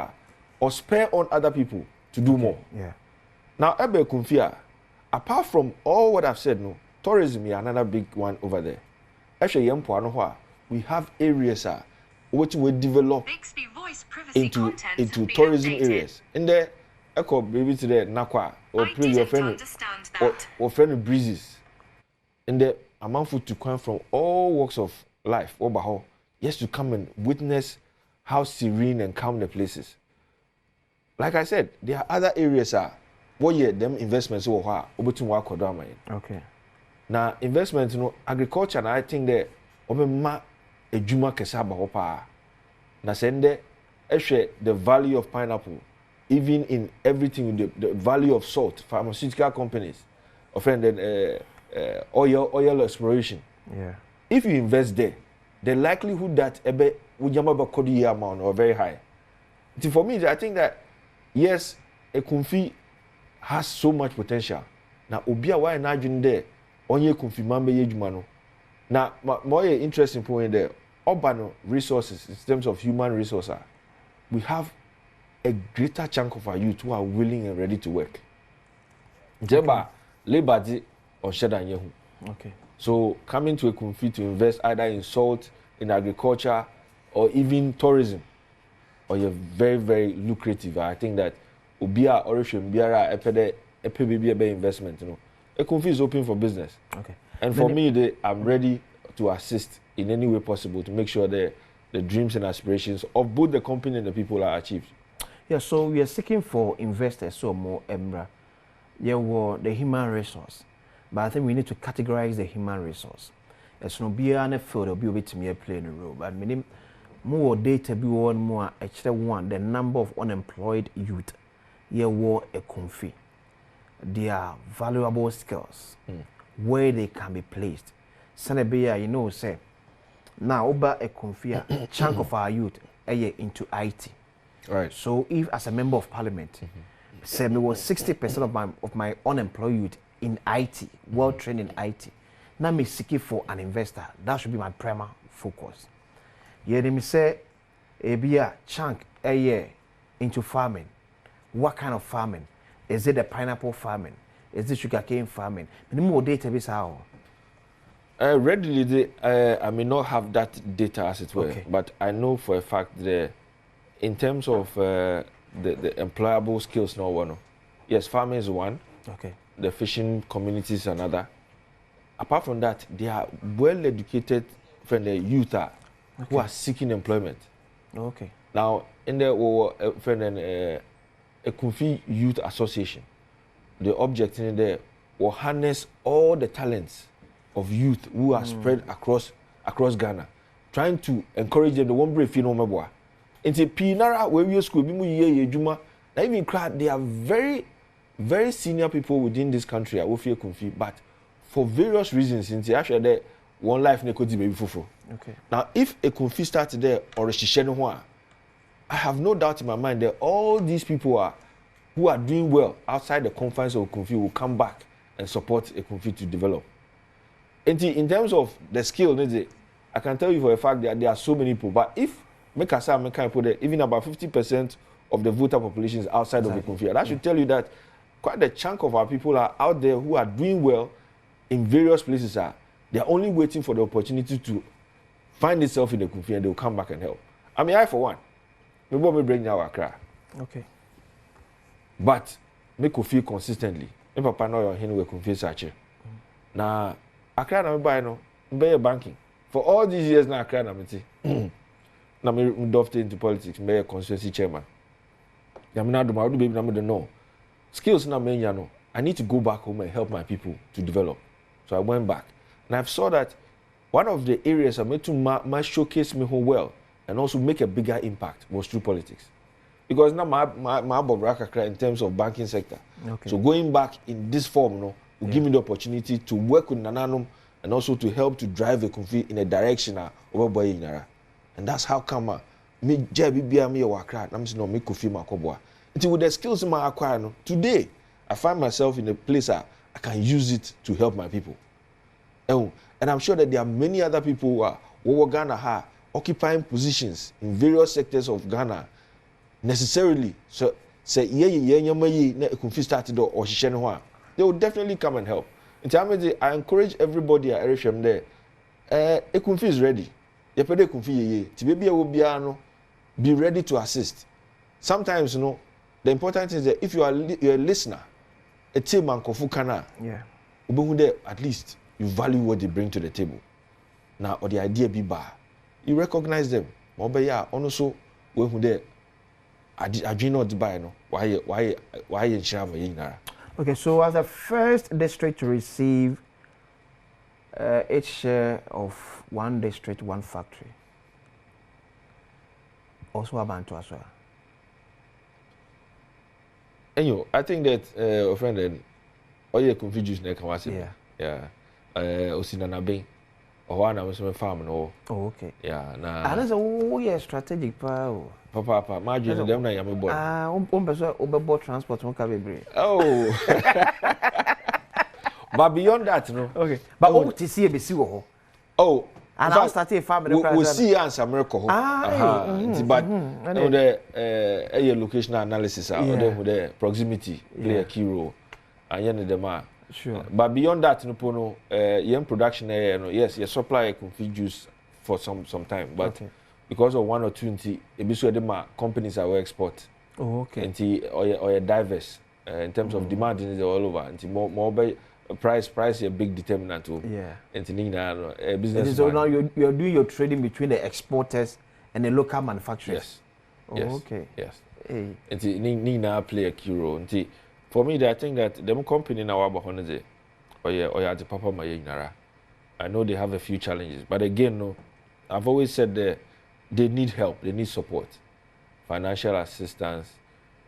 or spare on other people to do more. Yeah. Now, Ekumfi, apart from all what I've said, tourism is another big one over there. Actually, we have areas which we develop into tourism areas. In there, Echo baby today, Nakwa, or play your friend breezes. In there, among food to come from all walks of life, Obaho, yes, to come and witness how serene and calm the place is. Like I said, there are other areas where them investments over to work. Okay. Now investments, agriculture, and I think that ma a juma kesaba hopa. Na sende the value of pineapple even in everything, the value of salt, pharmaceutical companies, oil exploration. Yeah. If you invest there, the likelihood that ebe ujamba kodi amount are very high. For me, I think that yes, Ekumfi has so much potential. Now, Obia why na jun there, onye Ekumfi mambe yejumano. Now, more interesting point there, urban resources in terms of human resources, we have a greater chunk of our youth who are willing and ready to work. Jeba, labor di on sheda yehu. Okay. So coming to Ekumfi to invest either in salt, in agriculture, or even tourism, or you're very, very lucrative. I think that Ubia Orishim Biara EPBB investment, Ekumfi is open for business. Okay. And for me, I'm ready to assist in any way possible to make sure that the dreams and aspirations of both the company and the people are achieved. Yeah, so we are seeking for investors, so more Embra. Yeah, well, the human resource. But I think we need to categorize the human resource. It's no be an field of be to me playing a role. But meaning more data be one more extra one, the number of unemployed youth. Yeah, war Ekumfi. Their valuable skills, where they can be placed. Sanabia, say now over Ekumfi, chunk of our youth into IT. Right. So if as a member of parliament, say me was 60% of my unemployed youth in IT, well trained in IT. Now me seeking for an investor. That should be my primary focus. Yeah, they me say be a chunk a year into farming. What kind of farming? Is it the pineapple farming? Is it sugarcane farming? More database how? Readily, I may not have that data as it were, Okay. but I know for a fact that in terms of the employable skills, no one. Yes, farming is one. Okay. The fishing community is another. Apart from that, they are well-educated from the youth who are seeking employment. Okay. Now, in the Ekumfi Youth Association, the object in there will harness all the talents of youth who are spread across Ghana, trying to encourage them. The one brave meboa. Into Pinara where we school, Juma, even crowd, they are very, very senior people within this country. I will feel Ekumfi, but for various reasons, since actually there one life nekodi baby fufu. Okay. Now, if Ekumfi started there or a I have no doubt in my mind that all these people who are doing well outside the confines of Ekumfi will come back and support Ekumfi to develop. And in terms of the skill, I can tell you for a fact that there are so many people. But if even about 50% of the voter population is outside of Ekumfi, that should tell you that quite a chunk of our people are out there who are doing well in various places. They are only waiting for the opportunity to find itself in Ekumfi and they will come back and help. I mean, I for one. Maybe we bring now Accra. Okay. But make you feel consistently. Me papa know your hand we confuse sache. Na Accra na me buy no, be banking. For all these years na Accra na me ti. Na me dovetail into politics, me constituency chairman. Ya me na do my baby na me know. Skills na me nya no. I need to go back home and help my people to develop. So I went back. And I saw that one of the areas I made to showcase me whole well and also make a bigger impact was through politics. Because now my Bobraka in terms of banking sector. Okay. So going back in this form, will give me the opportunity to work with Nananum and also to help to drive Ekumfi in a direction over boy Inara. And that's how come me JBB me wakra na me no me Kofi Makobwa. Until with the skills in my acquire today, I find myself in a place I can use it to help my people. And I'm sure that there are many other people who are Ghana occupying positions in various sectors of Ghana necessarily. So say Ekumfi started or they will definitely come and help. In terms of I encourage everybody at Eresham there. Ekumfi is ready. Ekumfi will be ready to assist. Sometimes the important thing is that if you're a listener, a team and kofu kana, at least you value what they bring to the table. Now, or the idea be bar, you recognize them. Also, when they I do not buy why in Shava. Okay, so as the first district to receive each share of one district, one factory, also Abantu as well. Anyway, I think that offended Ekumfi juice na Kawasi. Yeah. Osinana Bay. Or one I was a farm no. Oh, okay. Yeah, na. And that's a strategic power. Papa, margin them na yam boy. Person overboard transport won't carry break. Oh. But beyond that, no. Okay. But what to see a BC. Oh. And I'll start a family. We see answer miracle. But a locational analysis or the proximity play a key role. And you sure. But beyond that, no, young production, yes, you supply Ekumfi juice for some time, but because of 1 or 2, the companies are export. Oh, okay. Or diverse in terms of demand is all over. And more by price is a big determinant too. Yeah. And business. So now you're doing your trading between the exporters and the local manufacturers. Yes. Oh, yes. okay. Yes. Hey. And Nina play a key role. For me, I think that them company now are behind the the Papa Mayinara. I know they have a few challenges, but again, no, I've always said that they need help, they need support, financial assistance,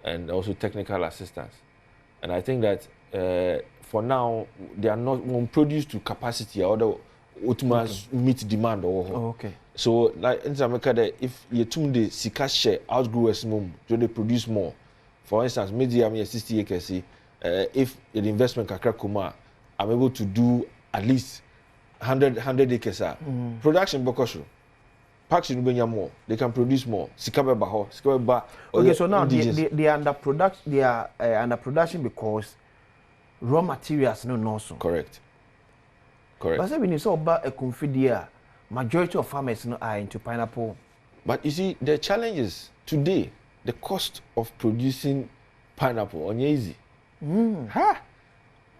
and also technical assistance. And I think that for now, they are not produced to capacity or the meet demand. Okay. So, like in America, if you tune the Sika share outgrow as mum, do they produce more? For instance, maybe I'm 60 acres. If the investment kakrakuma, I'm able to do at least 100 acres. Production bokosho. Packs in more. They can produce more. Okay, so now they are under production. They are under production because raw materials no so. Correct. But when you saw about Ekumfi there, majority of farmers are into pineapple. But you see, the challenge is today. The cost of producing pineapple on easy.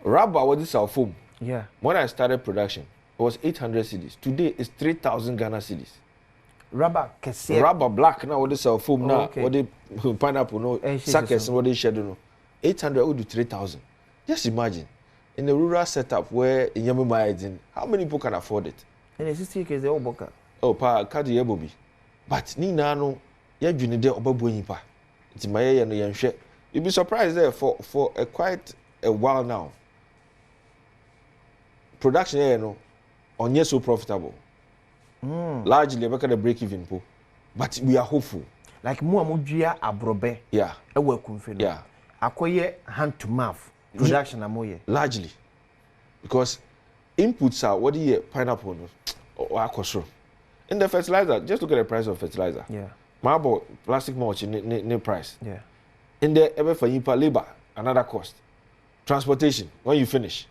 Rubber was this our foam. Yeah. When I started production, it was 800 cedis. Today it's 3,000 Ghana cedis. Rubber Rubber black now what this our foam now. Okay. What the pineapple no sackers what they shadow no. 800 would do 3,000. Just imagine in a rural setup where in Yamama how many people can afford it? And the 60 acres they all boka. Oh, pa kadi yebobi. But ni na no. You'll be surprised there for quite a while now. Production here, no, on yes so profitable. Largely, we can break even po, but we are hopeful. Like Muamudia abrobe. Yeah. A work confident. Yeah. Akoye hand to mouth production amoye. Largely, because inputs are what do you pineapple or aquasro. In the fertilizer, just look at the price of fertilizer. Yeah. Marble plastic mulch in price. Yeah. In there, ever for you labor, another cost. Transportation when you finish.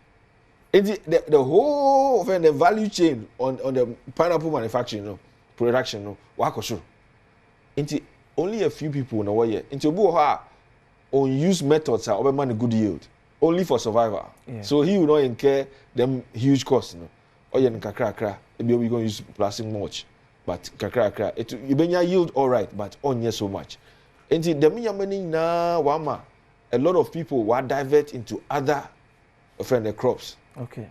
The whole of the value chain on the pineapple manufacturing, production, wakosho. Only a few people know what yet. Into Buha on use methods are over money good yield. Only for survival. Yeah. So he will not incur them huge costs. Or you kakra, maybe we're going to use plastic mulch. But kakra you benya yield all right, but on so much. And the money na wama, a lot of people were divert into other friend crops. Okay.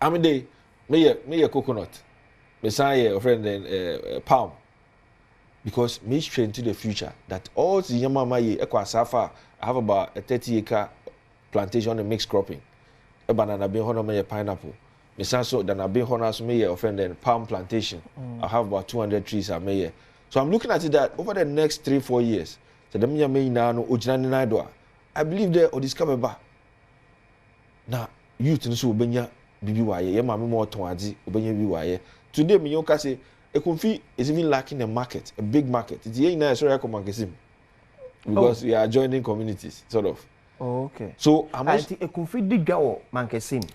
I mean they may a coconut, may say a friend palm, because me straight into the future that all the yamama Ekwa Safa have about a 30-acre plantation on mixed cropping. A banana bean hono may a pineapple. So then I've been honest me offended palm plantation. I have about 200 trees I may. So I'm looking at it that over the next 3-4 years, so the may now I believe there or discover ba. Now youth in so benya BBY, ye mama more towards obenya BY. Today me yoka say Ekumfi is even lacking a market, a big market. It's here in Nigeria because we are joining communities, sort of. Oh, okay. So I think Ekumfi did go Mankesim.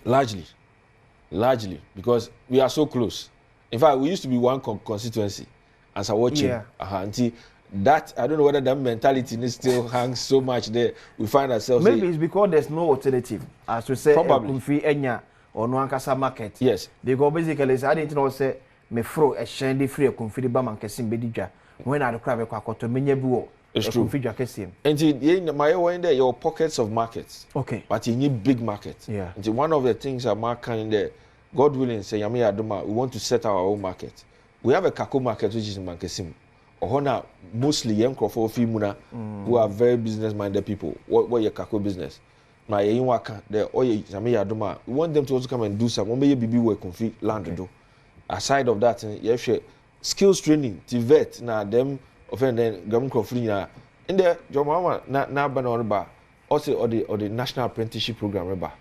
Largely, because we are so close. In fact, we used to be one constituency as I watch it. Until that, I don't know whether that mentality still hangs so much there. We find ourselves. Maybe it's because there's no alternative, as we say, Ekumfi Enya or Nwankasa market. Yes. Because basically, I didn't know say me fro a shandy free Ekumfi di ba Mankesim bedija. When I declare Kwakoto menyebuo. It's true. And my way in there, your pockets of markets. Okay. But you need big markets. Yeah. And one of the things I'm marking there, God willing, say Yami Adoma, we want to set our own market. We have a Kako market which is in Mankesim. ohona mostly young crofo fimuna who are very business minded people. What your kako business? My yin waka the oye Zame Adom. We want them to also come and do some. One may be work Ekumfi land do. Aside of that, you share skills training, to vet na them offend then government crofo in there your mama na banana also or the national apprenticeship program reba.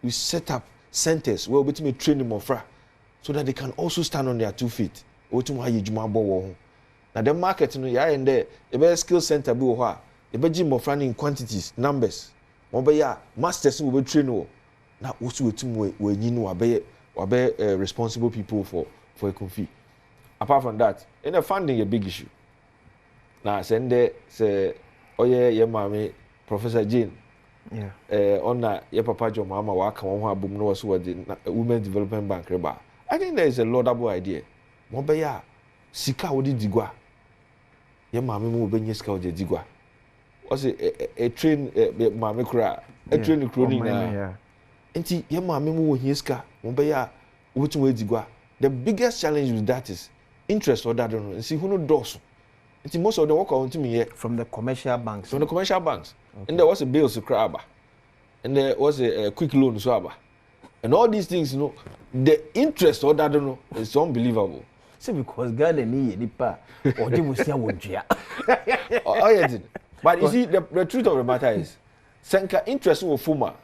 We set up centers where we train them for so that they can also stand on their 2 feet. Now the market, in there, a skill center be a gym of running quantities, numbers. Masters will be trained. Now also we responsible people for Ekumfi. Apart from that, in the funding a big issue. Now send there say, oh yeah, mommy, Professor Jane. Yeah. On that, your papa, your mama, work on one boom no so the Women Development Bank reba. I think there is a laudable idea. Mobeya, sika odi digwa. Your mama mo be nyesika odi digwa. Was a train mama kura, a train crony na. Enti your mama mo nyesika, mobeya, wutu we digwa. The biggest challenge with that is interest or that don't know. See who no does. Enti most of the work on to me from the commercial banks. From the commercial banks. Okay. And there was a bill to crab. And there was a quick loan swabber. And all these things, the interest or that don't know is unbelievable. See, because God need the pa or they will say oh yeah, but you see, the truth of the matter is, Senka interest will fuma.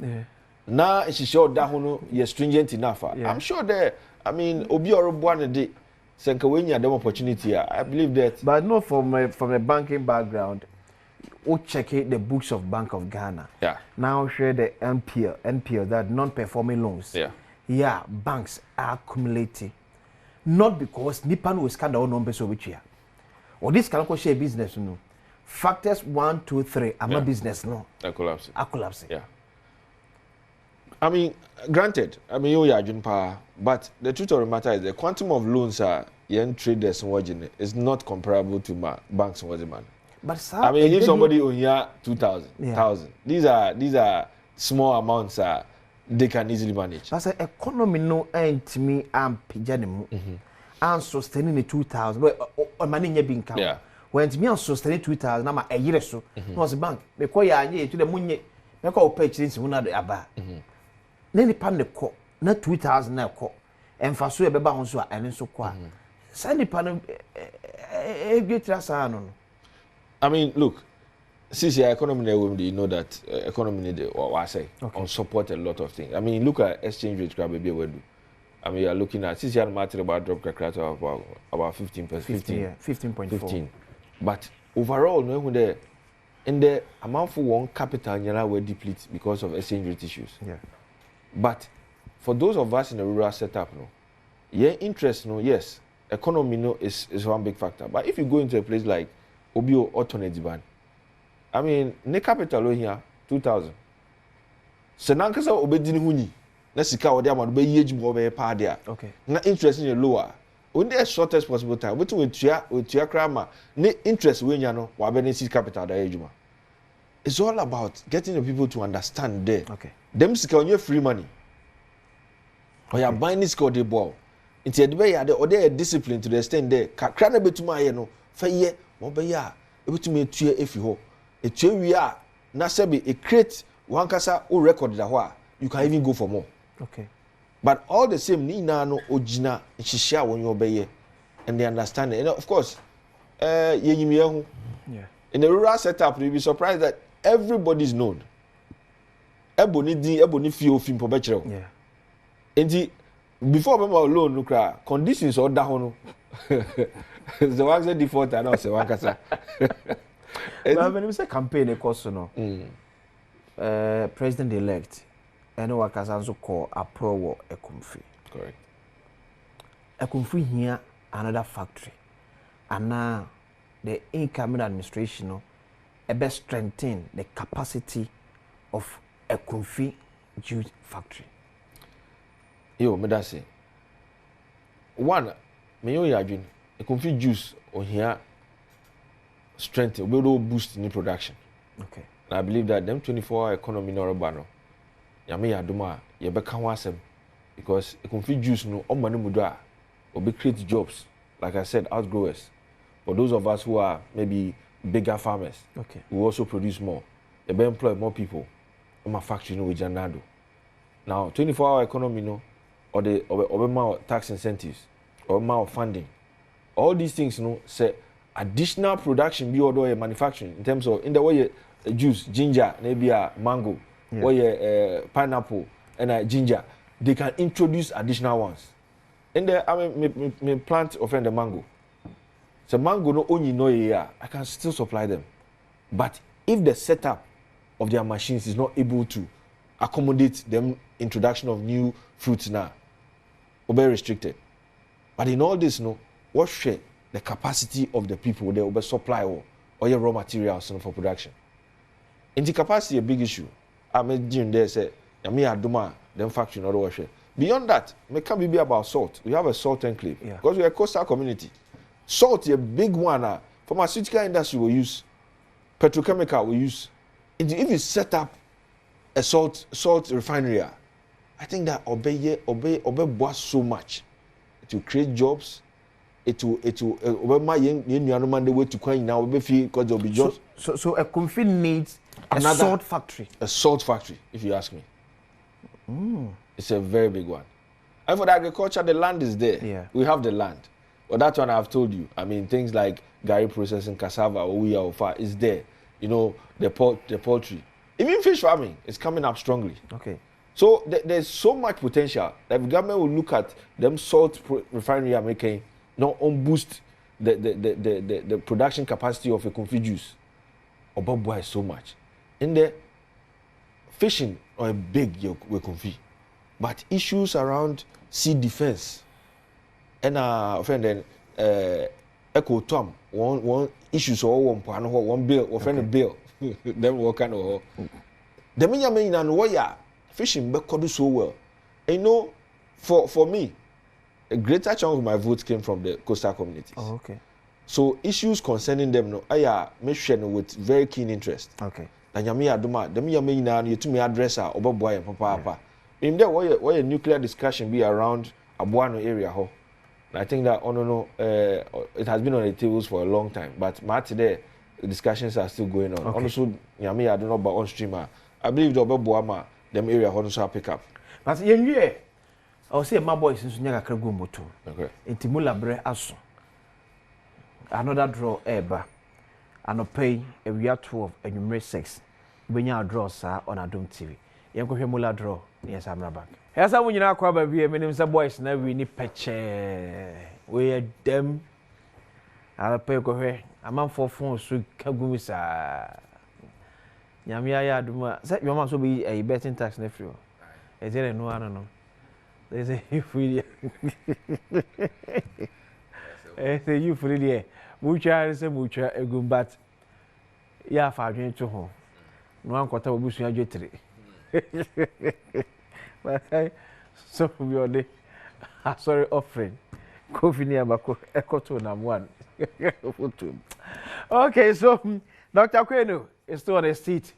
Now she showed that you're stringent enough. I'm sure there. I mean, Obi or one a day. Senka when you have the opportunity, I believe that. But not from a banking background. We check the books of Bank of Ghana. Yeah. Now share the NPL, that non-performing loans. Yeah. Yeah, banks are accumulating. Not because Nipan will scan the numbers over here. Or this can share business, no. Factors 1, 2, 3, I'm a business, no. I collapse. Yeah. I mean, granted, you are Junpa, but the truth of the matter is the quantum of loans are young traders is not comparable to banks in man. But sir, if somebody on here 2,000, these are small amounts they can easily manage. That's an economy no end to me and pijanemu and sustaining the 2,000. Well, money being count. Yeah. When to me and sustaining 2,000, I'm a year or so. Was a bank. Because you are to the moon, you call purchase one of the abba. Then the pan the co, not 2,000 now co, and for so a baby on so and so qua. Send the pan a great rasano. I mean, look, since the economy, you know that economy need what I say on support a lot of things. I mean, look at exchange rate grab baby we do. I mean, you are looking at since you had matter about drop crack about 15%, 15.4. But overall, no, when in the amount for one capital, you know, we deplete because of exchange rate issues. Yeah. But for those of us in the rural setup, interest, yes, economy, is one big factor. But if you go into a place like Obio Othniel, I mean, ne capital here 2,000. Senankasa obedini huni. Na sika odi amadu be yeji bo be pa dia. Okay. Na interest in lower. On the shortest possible time. Wetin we tua krama. Ne interest we nya no wa be ne capital da ejuma. It's all about getting the people to understand there. Okay. Them sika on your free money. Or you buying this called the ball. Inti edbe ya de or discipline to the extent there. Kakra na betuma ye no. Fa ye mo be ya ebetumi tua efi ho. Etua wi a na sebi e create one kasa o record da ho a you can even go for more. Okay. But all the same ni na no ogina nhihia won yo be ye and they understand it. And of course yenyim ye ho. Yeah. In the rural setup you'll be surprised that everybody's known. Eboni fi ofim po be kire. Yeah. Enti before me loan no kra conditions or da ho no. The one that default and also one kasa. But when we say campaign, of course, president-elect, and what can also call a pro Ekumfi. Correct. Ekumfi here another factory, and now the incoming administration, best strengthen the capacity of Ekumfi juice factory. Yo, me that say. One, me yo yadwin. Ekumfi juice on here. Strength, we will boost in production. Okay. And I believe that them 24-hour economy no rubano. Yame Adom ye be kan wasem because Ekumfi juice no o manu mudo a obi create jobs. Like I said, outgrowers. For those of us who are maybe bigger farmers, okay, we also produce more. They will employ more people in my factory, with Janado. Now, 24-hour economy, or the tax incentives, or funding, all these things, say additional production be order manufacturing in terms of in the way juice, ginger, maybe a mango, or pineapple and ginger, they can introduce additional ones. In the me plant offend the mango. So mango no only know I can still supply them. But if the setup of their machines is not able to accommodate them introduction of new fruits now, will be restricted. But in all this, what share the capacity of the people they will supply or your raw materials for production. In the capacity a big issue. I mean, there say, Adom them factory not wash. Beyond that, it can be about salt. We have a salt enclave because we are a coastal community. Salt is a big one. Pharmaceutical industry will use, petrochemical will use. If you set up a salt refinery, I think that obey boss so much. It will create jobs. It will my young the way to coin now because there will be jobs. So Ekumfi needs another salt factory. A salt factory, if you ask me. It's a very big one. And for the agriculture, the land is there. Yeah. We have the land. But that one I've told you. I mean, things like gari processing, cassava, or far is there. The poultry. Even fish farming is coming up strongly. Okay. So there's so much potential that the government will look at them salt refinery are making, on boost the production capacity of Ekumfi juice. Obabwa is so much. In the fishing are a big Ekumfi. But issues around sea defense and Echo Tom one issues or one bill or friend bill them what kind of the mean and warrior fishing but could do so well. And for me, a greater chunk of my votes came from the coastal communities. Oh, okay. So issues concerning them I make sure with very keen interest. Okay. And Adom, them you to me address Obaboy and Papa. In there, why a nuclear discussion be around Abuano area, I think that it has been on the tables for a long time. But today, the discussions are still going on. Okay. Also, I don't know about on streamer. I believe the Obaboama, them area also pick up. But I'll say my boys in Sunya Kragumoto. Okay. In Timula Bre Aso. Another draw eba. And pay a year 12 and you make 6. When you draw, sir, on Adom TV. You go mula draw. Yes, I'm back. Yes, I want you now. Quite be a minimum boys now. We need patche. We are them. I'll pay go here. I'm on 4 phones to Kagumisa. Yamia Duma. Set your mom so be a betting tax nephew. Is there no? I don't know. They say you free. They say you free. Mucha is a mucha a good bat. Yeah, 5 years to home. No one quarter of bush in your tree. But so from your day, sorry, offering. Coffee near Bako, Echo to number 1. Okay, so Dr. Kwainoe is still on the seat.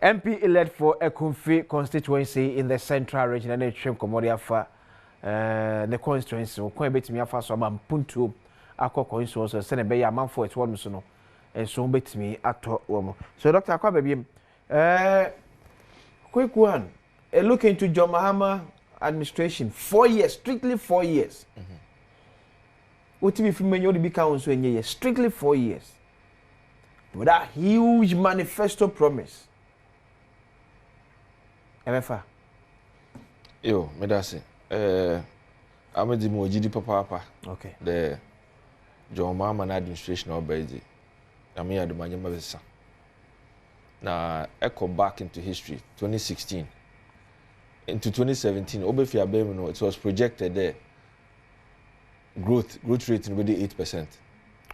MP elect for Ekumfi Constituency in the Central Region and Trim Commodiafa, the constituency. We'll come to me after so I'm punto. Ako constituency, send a bay a man for it one so and so bet me at all. So, Dr. Akwa, quick one. A look into John Mahama administration. 4 years, strictly 4 years. What if you may only be council in years? Strictly 4 years. With that huge manifesto promise. MFA. Yo, medase. I'm a GD Papa. Okay. The John Mahama administration or Bazy. I'm here the Manyamavisa. Now, echo back into history, 2016. Into 2017, Obefia Bemino, it was projected there. Growth rate in really 8%.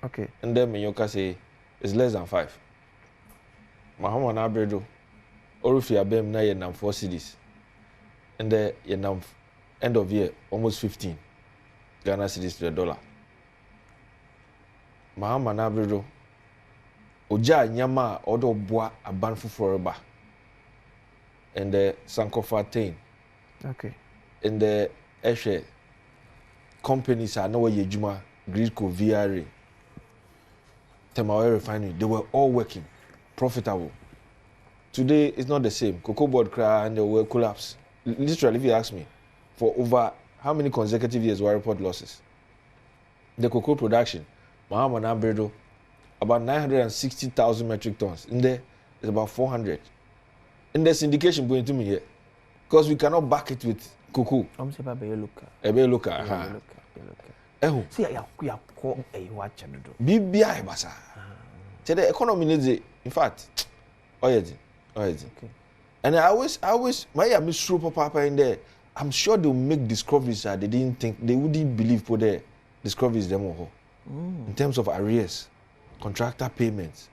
Okay. And then Minyoka say it's less than 5. Mahama Nabredo, Orufia Bem na yenam 4 cities. And then yenam end of year almost 15 Ghana cedis to the dollar. Mahama Nabredo, Oja Nyama Odo Boa Abanfu Florida. And the Sankofa Tain. Okay. And the Eshe companies are no Yejuma, Gridco VRA. Temawe refinery, they were all working, profitable. Today, it's not the same. Cocoa board cry and they will collapse. Literally, if you ask me, for over how many consecutive years were report losses? The cocoa production, Mahama Nabredo, about 960,000 metric tons. In there, it's about 400. And there's syndication going to me here. Because we cannot back it with cocoa. I'm saying about Beluka. A Beluka. See, I call a watch and do. BBI Basa. The economy needs it. In fact, okay. And I always, my Miss Papa in there. I'm sure they'll make discoveries that they didn't think, they wouldn't believe for their discoveries them all. In terms of arrears, contractor payments.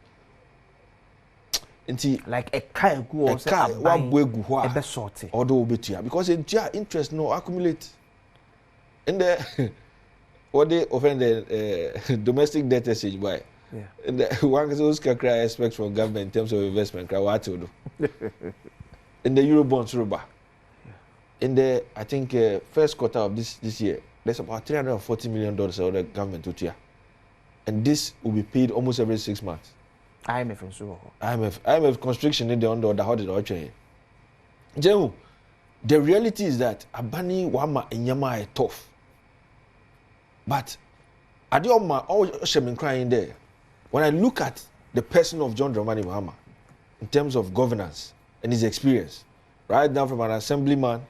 Like a car go or a sorty. Although because interest no accumulate. And the what they offend the domestic debt exchange by. Yeah. And the one is can cry expect from government in terms of investment. What to do? In the Eurobonds rubber. In the I think first quarter of this year, there's about $340 million of the government to tier. And this will be paid almost every 6 months. IMF and so IMF constriction in the under how did I change? The reality is that Abani Wama and Yama are tough. But Adioma all shaman crying there. When I look at the person of John Dramani Mahama in terms of governance and his experience, right now from an assemblyman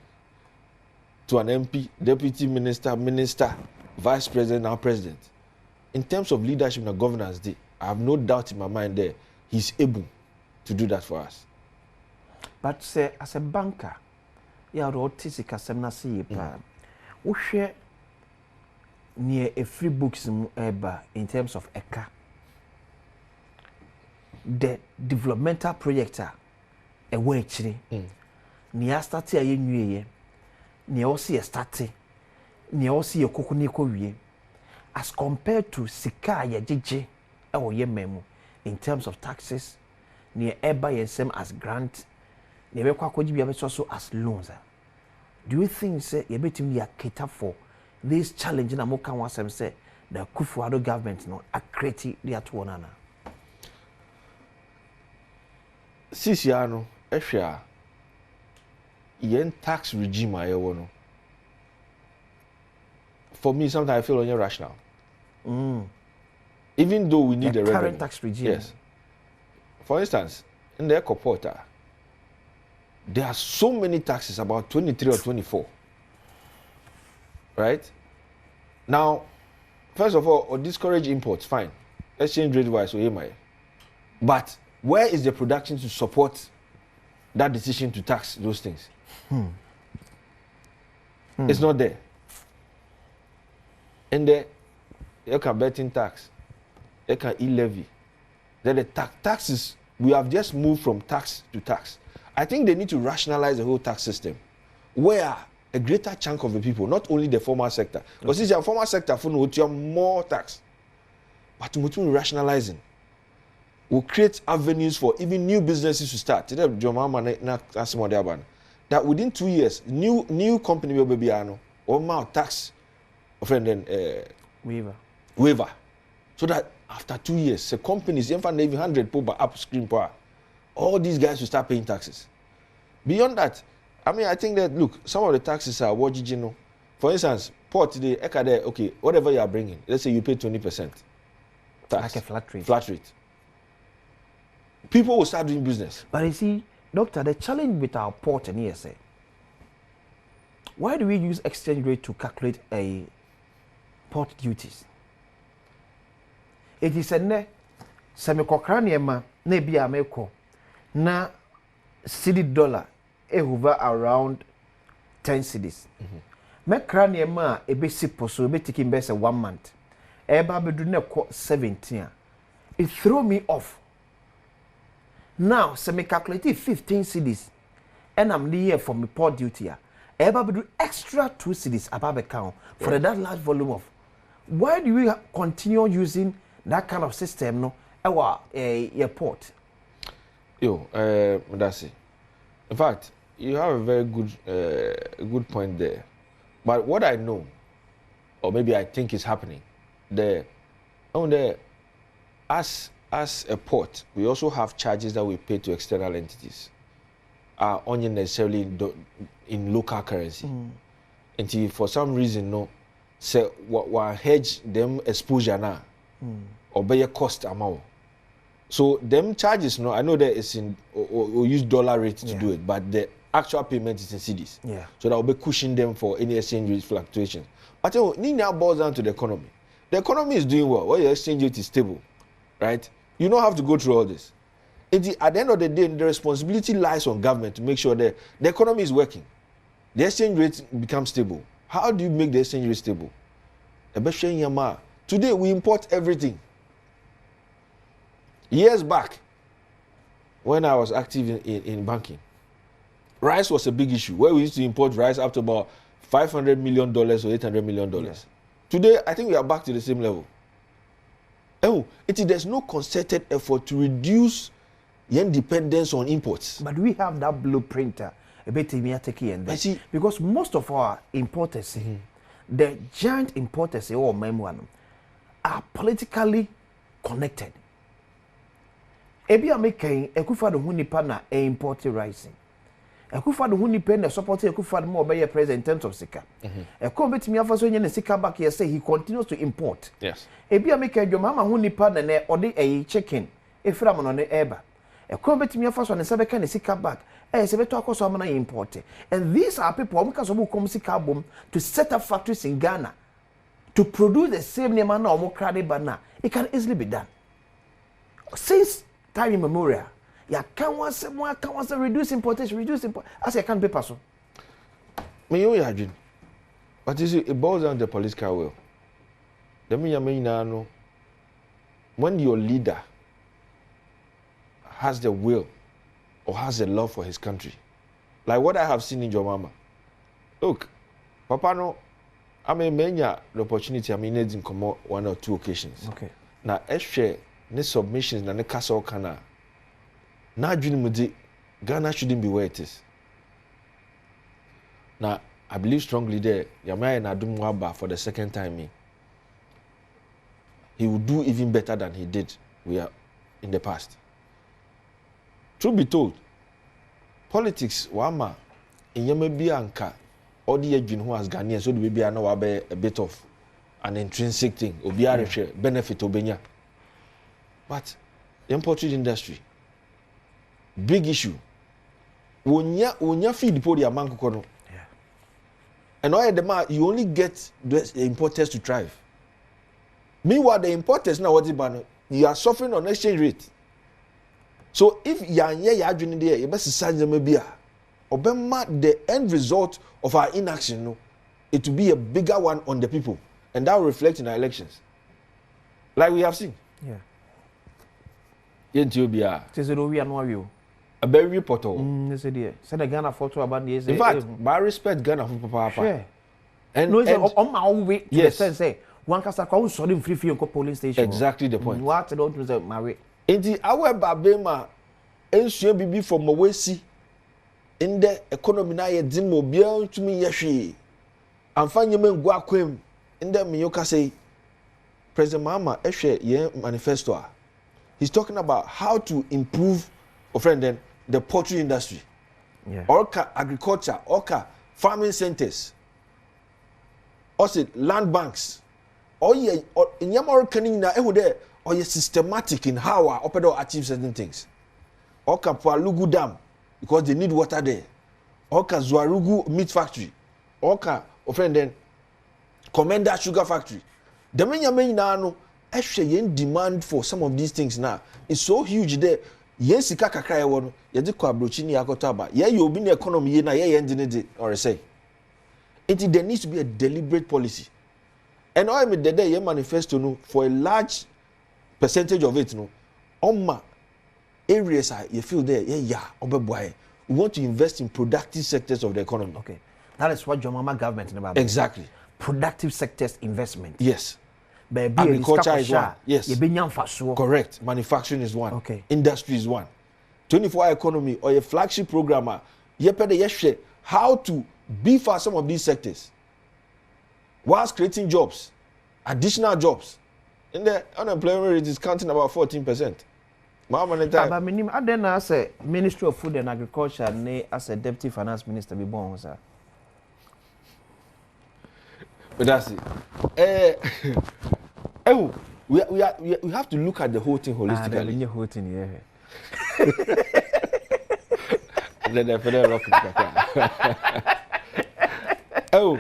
to an MP, deputy minister, vice president, now president. In terms of leadership and governance, I have no doubt in my mind there, he's able to do that for us. But say, as a banker, you are autistic as a nasi we share near a free books in terms of ECA. The developmental project a way actually. Near started a new year. Near also a started. Near also a coconut as compared to Sika ya JJ or ye memo in terms of taxes, near eba and same as grant, near also as loans. Do you think say you bet me cater for this challenge in Amoka once say the Kufuado government no a create the at one another? Sisiano, Esha, yen tax regime I want. For me, sometimes I feel irrational. Even though we need the current revenue. Tax regime. Yes. For instance, in the Eco Porter, there are so many taxes, about 23 or 24. Right? Now, first of all, discourage imports, fine. Exchange rate wise, but where is the production to support that decision to tax those things? It's not there. And you can betting tax, you can e-levy. Then the taxes, we have just moved from tax to tax. I think they need to rationalize the whole tax system, where a greater chunk of the people, not only the formal sector, because this is a formal sector for more tax, but rationalizing will create avenues for even new businesses to start. That within 2 years, new company will be or more tax waiver. So that after 2 years, the companies, even 100 per upstream power, all these guys will start paying taxes. Beyond that, I think that, look, some of the taxes are what you know. For instance, port today, okay, whatever you are bringing, let's say you pay 20% tax. Like a flat rate. Flat rate. People will start doing business. But you see, Doctor, the challenge with our port and ESA, why do we use exchange rate to calculate a port duties? It is a ne semi-cocraniema, nebi ameko, na cedi dollar, hover around 10 cedis. Me craniema a basic poso, be taking best 1 month. Eba be do ne 17. It threw me off. Now, semi-calculate 15 cedis, and I'm here for my port duty. Eba be do extra 2 cedis above account for that large volume of. Why do we continue using that kind of system no our airport? That's it. In fact, you have a very good point there. But what I know, or maybe I think is happening, as a port, we also have charges that we pay to external entities. Only necessarily in local currency. And for some reason, no, say what hedge them exposure now, or by a cost amount. So them charges, no, I know that it's in or use dollar rate to do it, but the actual payment is in cedis. Yeah. So that will be cushioning them for any exchange rate fluctuations. But it now boils down to the economy. The economy is doing well. Well, your exchange rate is stable, right? You don't have to go through all this. At the end of the day, the responsibility lies on government to make sure that the economy is working. The exchange rate becomes stable. How do you make the exchange rate stable? Today, we import everything. Years back, when I was active in banking, rice was a big issue, where we used to import rice up to about $500 million or $800 million. Yes. Today, I think we are back to the same level. There's no concerted effort to reduce the dependence on imports. But we have that blueprint, because most of our importers, the giant importers or are politically connected. Ebi American Ekufado hunipa na import rice. Ekufado hunipa na support Ekufado more be president in terms of sika. Ekombe timi afa so nye sika back here say he continues to import. Yes. Ebi American jomama hunipa na ne ode chicken efra mo no ne eba. Ekombe timi afa so ne sebeka ne sika back. Sebeto akoso amana import. And these are people who come sika bom to set up factories in Ghana to produce the same name na omo krade bana. It can easily be done. Since time immemorial, can reduce importation, as I can't pay person. But you see, it boils down to the political will. When your leader has the will or has the love for his country, like what I have seen in your mama. Look, Papa, no, I mean, the opportunity, in come out 1 or 2 occasions. Okay. Now, share the submissions and the castle kana. Now, Ghana shouldn't be where it is. Now, I believe strongly there, Yamaya and Adom Waba for the second time. He will do even better than he did in the past. Truth be told, politics, Wama, in Yamabianka, or the agent who has Ghanaian, so the baby I know a bit of an intrinsic thing, Obiara benefit Obenya. But the import industry, big issue. When you feed the podium, and all the you only get the importers to thrive. Meanwhile, the importers now you are suffering on exchange rate. So if you are doing there, you must sign them the end result of our inaction, it will be a bigger one on the people, and that will reflect in our elections, like we have seen. Yeah. Ethiopia. A very reporter. Said the Ghana photo about the. In fact, I respect Ghana for Papa. Sure. And no, it's on my way to yes. the say one can start calling sorry free on police station. Exactly the point. What I don't know marry. In the our babema, ensure bibi from Mawesi in the economy na ye din mo bia to me yehwe. Amfanye men gwa kwem in the Miyoka say President Mahama ehwe ye manifesto. He's talking about how to improve the poultry industry. Yeah. Orca agriculture, orca farming centers. Also land banks. Or in Yamor Canina, or you systematic in how our operator achieve certain things. Orca Palugu Dam, because they need water there. Orca Zuarugu meat factory. Orca Commander sugar factory. The main now actually demand for some of these things now is so huge there. Yes, kakra one, yedi kwa brochini yakotaba. Yeah, you be in the economy na yeah ending or say. There needs to be a deliberate policy. And I mean the day you manifesto no for a large percentage of it no. Areas you feel there, we want to invest in productive sectors of the economy. Okay. That is what your mama government about. Exactly. Productive sectors investment. Yes. Agriculture is one. Yes. Correct. Manufacturing is one. Okay. Industry is one. 24-hour economy or a flagship programmer. How to beef out some of these sectors whilst creating jobs, additional jobs And the unemployment rate is counting about 14%. Mama ne time. But minim adena as a Ministry of Food and Agriculture ne as a Deputy Finance Minister be born, sir. But that's it. Oh, we have to look at the whole thing holistically. The whole thing, yeah. Then I feel rock. Oh,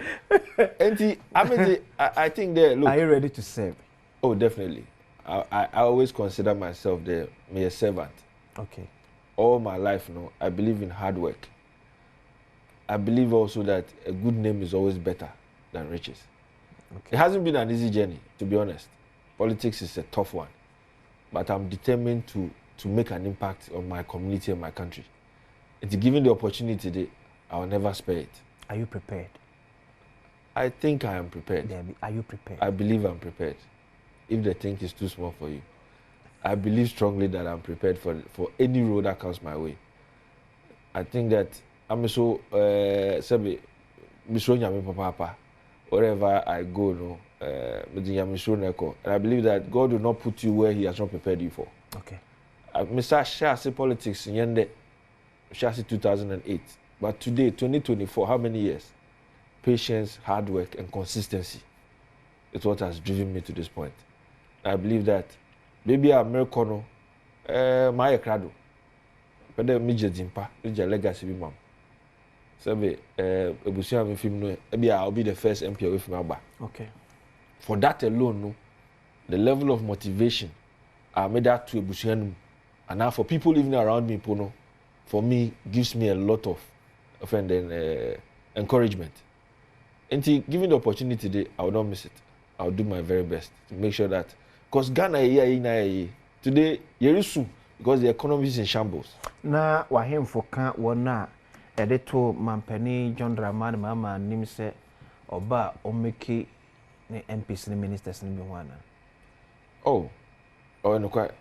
Auntie, I think that look. Are you ready to serve? Oh, definitely. I always consider myself a servant. Okay. All my life, I believe in hard work. I believe also that a good name is always better than riches. Okay. It hasn't been an easy journey, to be honest. Politics is a tough one. But I'm determined to make an impact on my community and my country. It's given the opportunity today, I will never spare it. Are you prepared? I think I am prepared. Debbie, are you prepared? I believe I'm prepared. If the thing is too small for you, I believe strongly that I'm prepared for any road that comes my way. I think that I'm so wherever I go, and I believe that God will not put you where He has not prepared you for. Okay. Mr. Shasi politics in Yende, Shasi 2008, but today 2024, how many years? Patience, hard work, and consistency is what has driven me to this point. I believe that maybe Americano, my crado, but the major dimpa, major legacy be mom. So be Ebusia film no, maybe I'll be the first MP away from Abba. Okay. For that alone, no, the level of motivation I made that to Ebusia, and now for people living around me, Pono, for me gives me a lot of encouragement. And given the opportunity today, I will not miss it. I'll do my very best to make sure that, because Ghana today, soon, because the economy is in shambles. Na wahim foka wana edeto mampeni John Dramani mama nimse oba omeki ne MPs ne ministers ne biwana. Oh, no quite.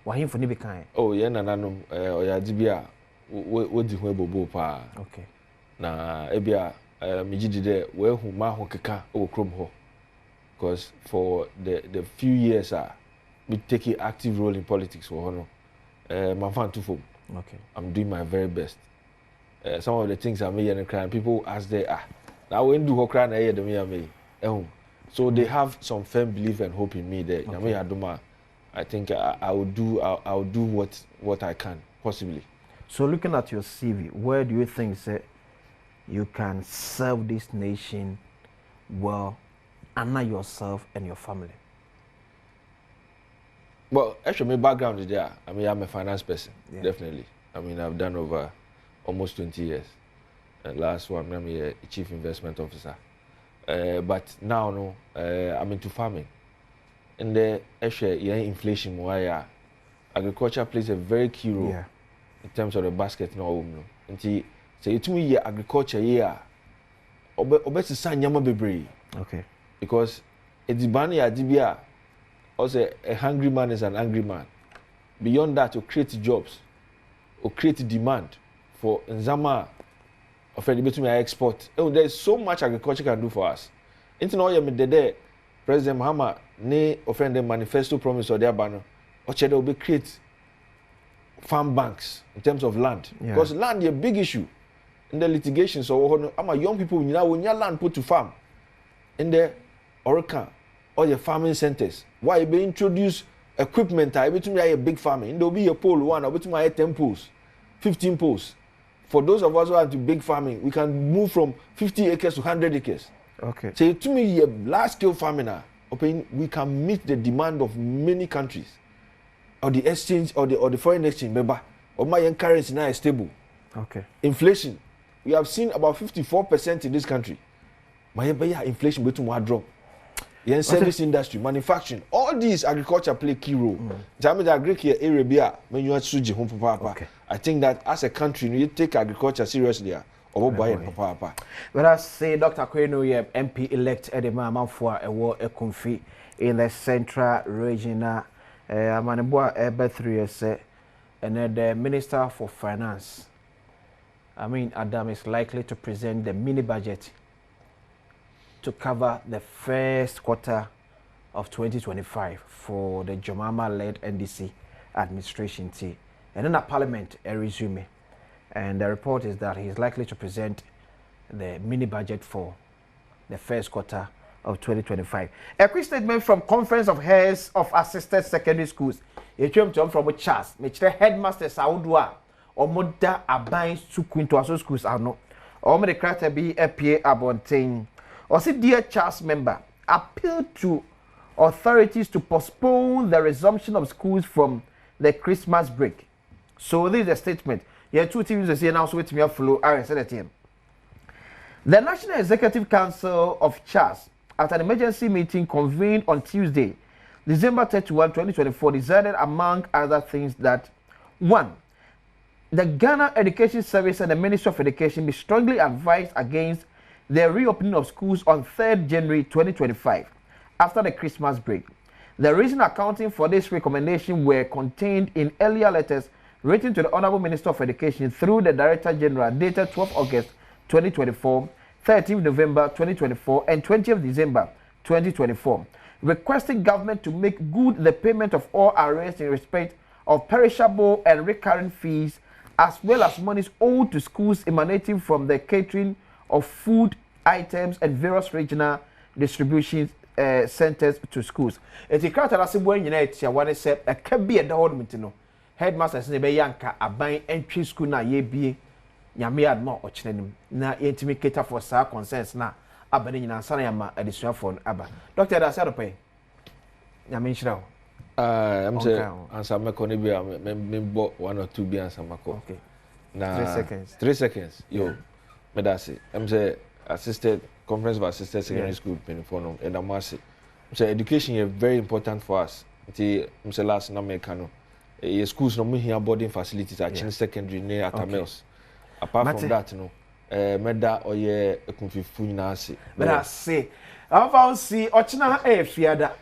Wahim for ni be kan. Oh, yeah, nananum oyadibia wo di ho bobo pa. Okay. Na ebia mijidi de we hu ma ho keka o krom ho. Because for the few years we take an active role in politics for Hono. Okay. I'm doing my very best. Some of the things I may cry, people ask there, now when do cry na so they have some firm belief and hope in me there. Okay. I think I'll do what I can possibly. So looking at your CV, where do you think you can serve this nation well, honor yourself and your family? Well, actually, my background is there. I mean, I'm a finance person, definitely. I mean, I've done over almost 20 years. Last one, I'm a chief investment officer. But now, no, I'm into farming. And the actually, inflation, agriculture plays a very key role in terms of the basket. No, and so to me, agriculture, okay. Because it's the also a hungry man is an angry man. Beyond that, to create jobs, or create demand for Nzama of between export. Oh, there is so much agriculture can do for us. Into President Mahama ne offend the manifesto promise or their banner, or there will be create farm banks in terms of land. Because land is a big issue in the litigation. So I'm a young people when you land put to farm in the Orca. Or your farming centers. Why you be introduce equipment? I bet you a big farming. There'll be a pole one. I bet you 10 poles, 15 poles. For those of us who have to big farming, we can move from 50 acres to 100 acres. Okay. So to me, a large scale farming we can meet the demand of many countries, or the exchange, or the foreign exchange. Remember, or my currency now is stable. Okay. Inflation, we have seen about 54% in this country. My inflation between one drop. The service industry, manufacturing, all these agriculture play key role. I think that as a country, you take agriculture seriously. But I say Dr. Kwainoe, MP elect Edema for a war Ekumfi in the central region. Amaneboa Ebe 3 years, and then the Minister for Finance. I mean, Adom is likely to present the mini budget to cover the first quarter of 2025 for the Jomama-led NDC administration team. And then the parliament resume. And the report is that he is likely to present the mini budget for the first quarter of 2025. A quick statement from Conference of Heads of Assisted Secondary Schools. It came from Charles, which the headmaster Saudua, or Moda Abain Sukunto schools are no. Or the crater be a PA Abontain. Or see, dear Charles member, appeal to authorities to postpone the resumption of schools from the Christmas break. So this is a statement. Yeah, two teams are saying now with me flow. I said it. The National Executive Council of CHAS, at an emergency meeting convened on Tuesday, December 31, 2024, decided, among other things, that 1. The Ghana Education Service and the Ministry of Education be strongly advised against the reopening of schools on 3rd January 2025, after the Christmas break. The reason accounting for this recommendation were contained in earlier letters written to the Honorable Minister of Education through the Director General dated 12 August 2024, 13th November 2024, and 20th December 2024, requesting government to make good the payment of all arrears in respect of perishable and recurring fees, as well as monies owed to schools emanating from the catering of food items and various regional distribution centers to schools. It's a character as when you know what I said, a can be a dog, headmasters in the Yanka, a buying entry school na ye be Yamiad more or Chenum, na intimate for sa concerns na abaning in Sanayama additional phone Abba. Doctor, that's how to pay. Yamin Shrow. I'm saying, answer my conibia, maybe 1 or 2 beers and Mako. Okay. Now 3 seconds. 3 seconds. Yo, Medasi. I'm saying, assisted conference of assisted secondary school penny and I'm saying, education is very important for us. I'm saying, last Namekano. Schools no here boarding facilities at Chin Secondary near at Amels. Apart from that, no, Meda or ye Ekumfi Constituency. But I say, I found see Ochina a fiada.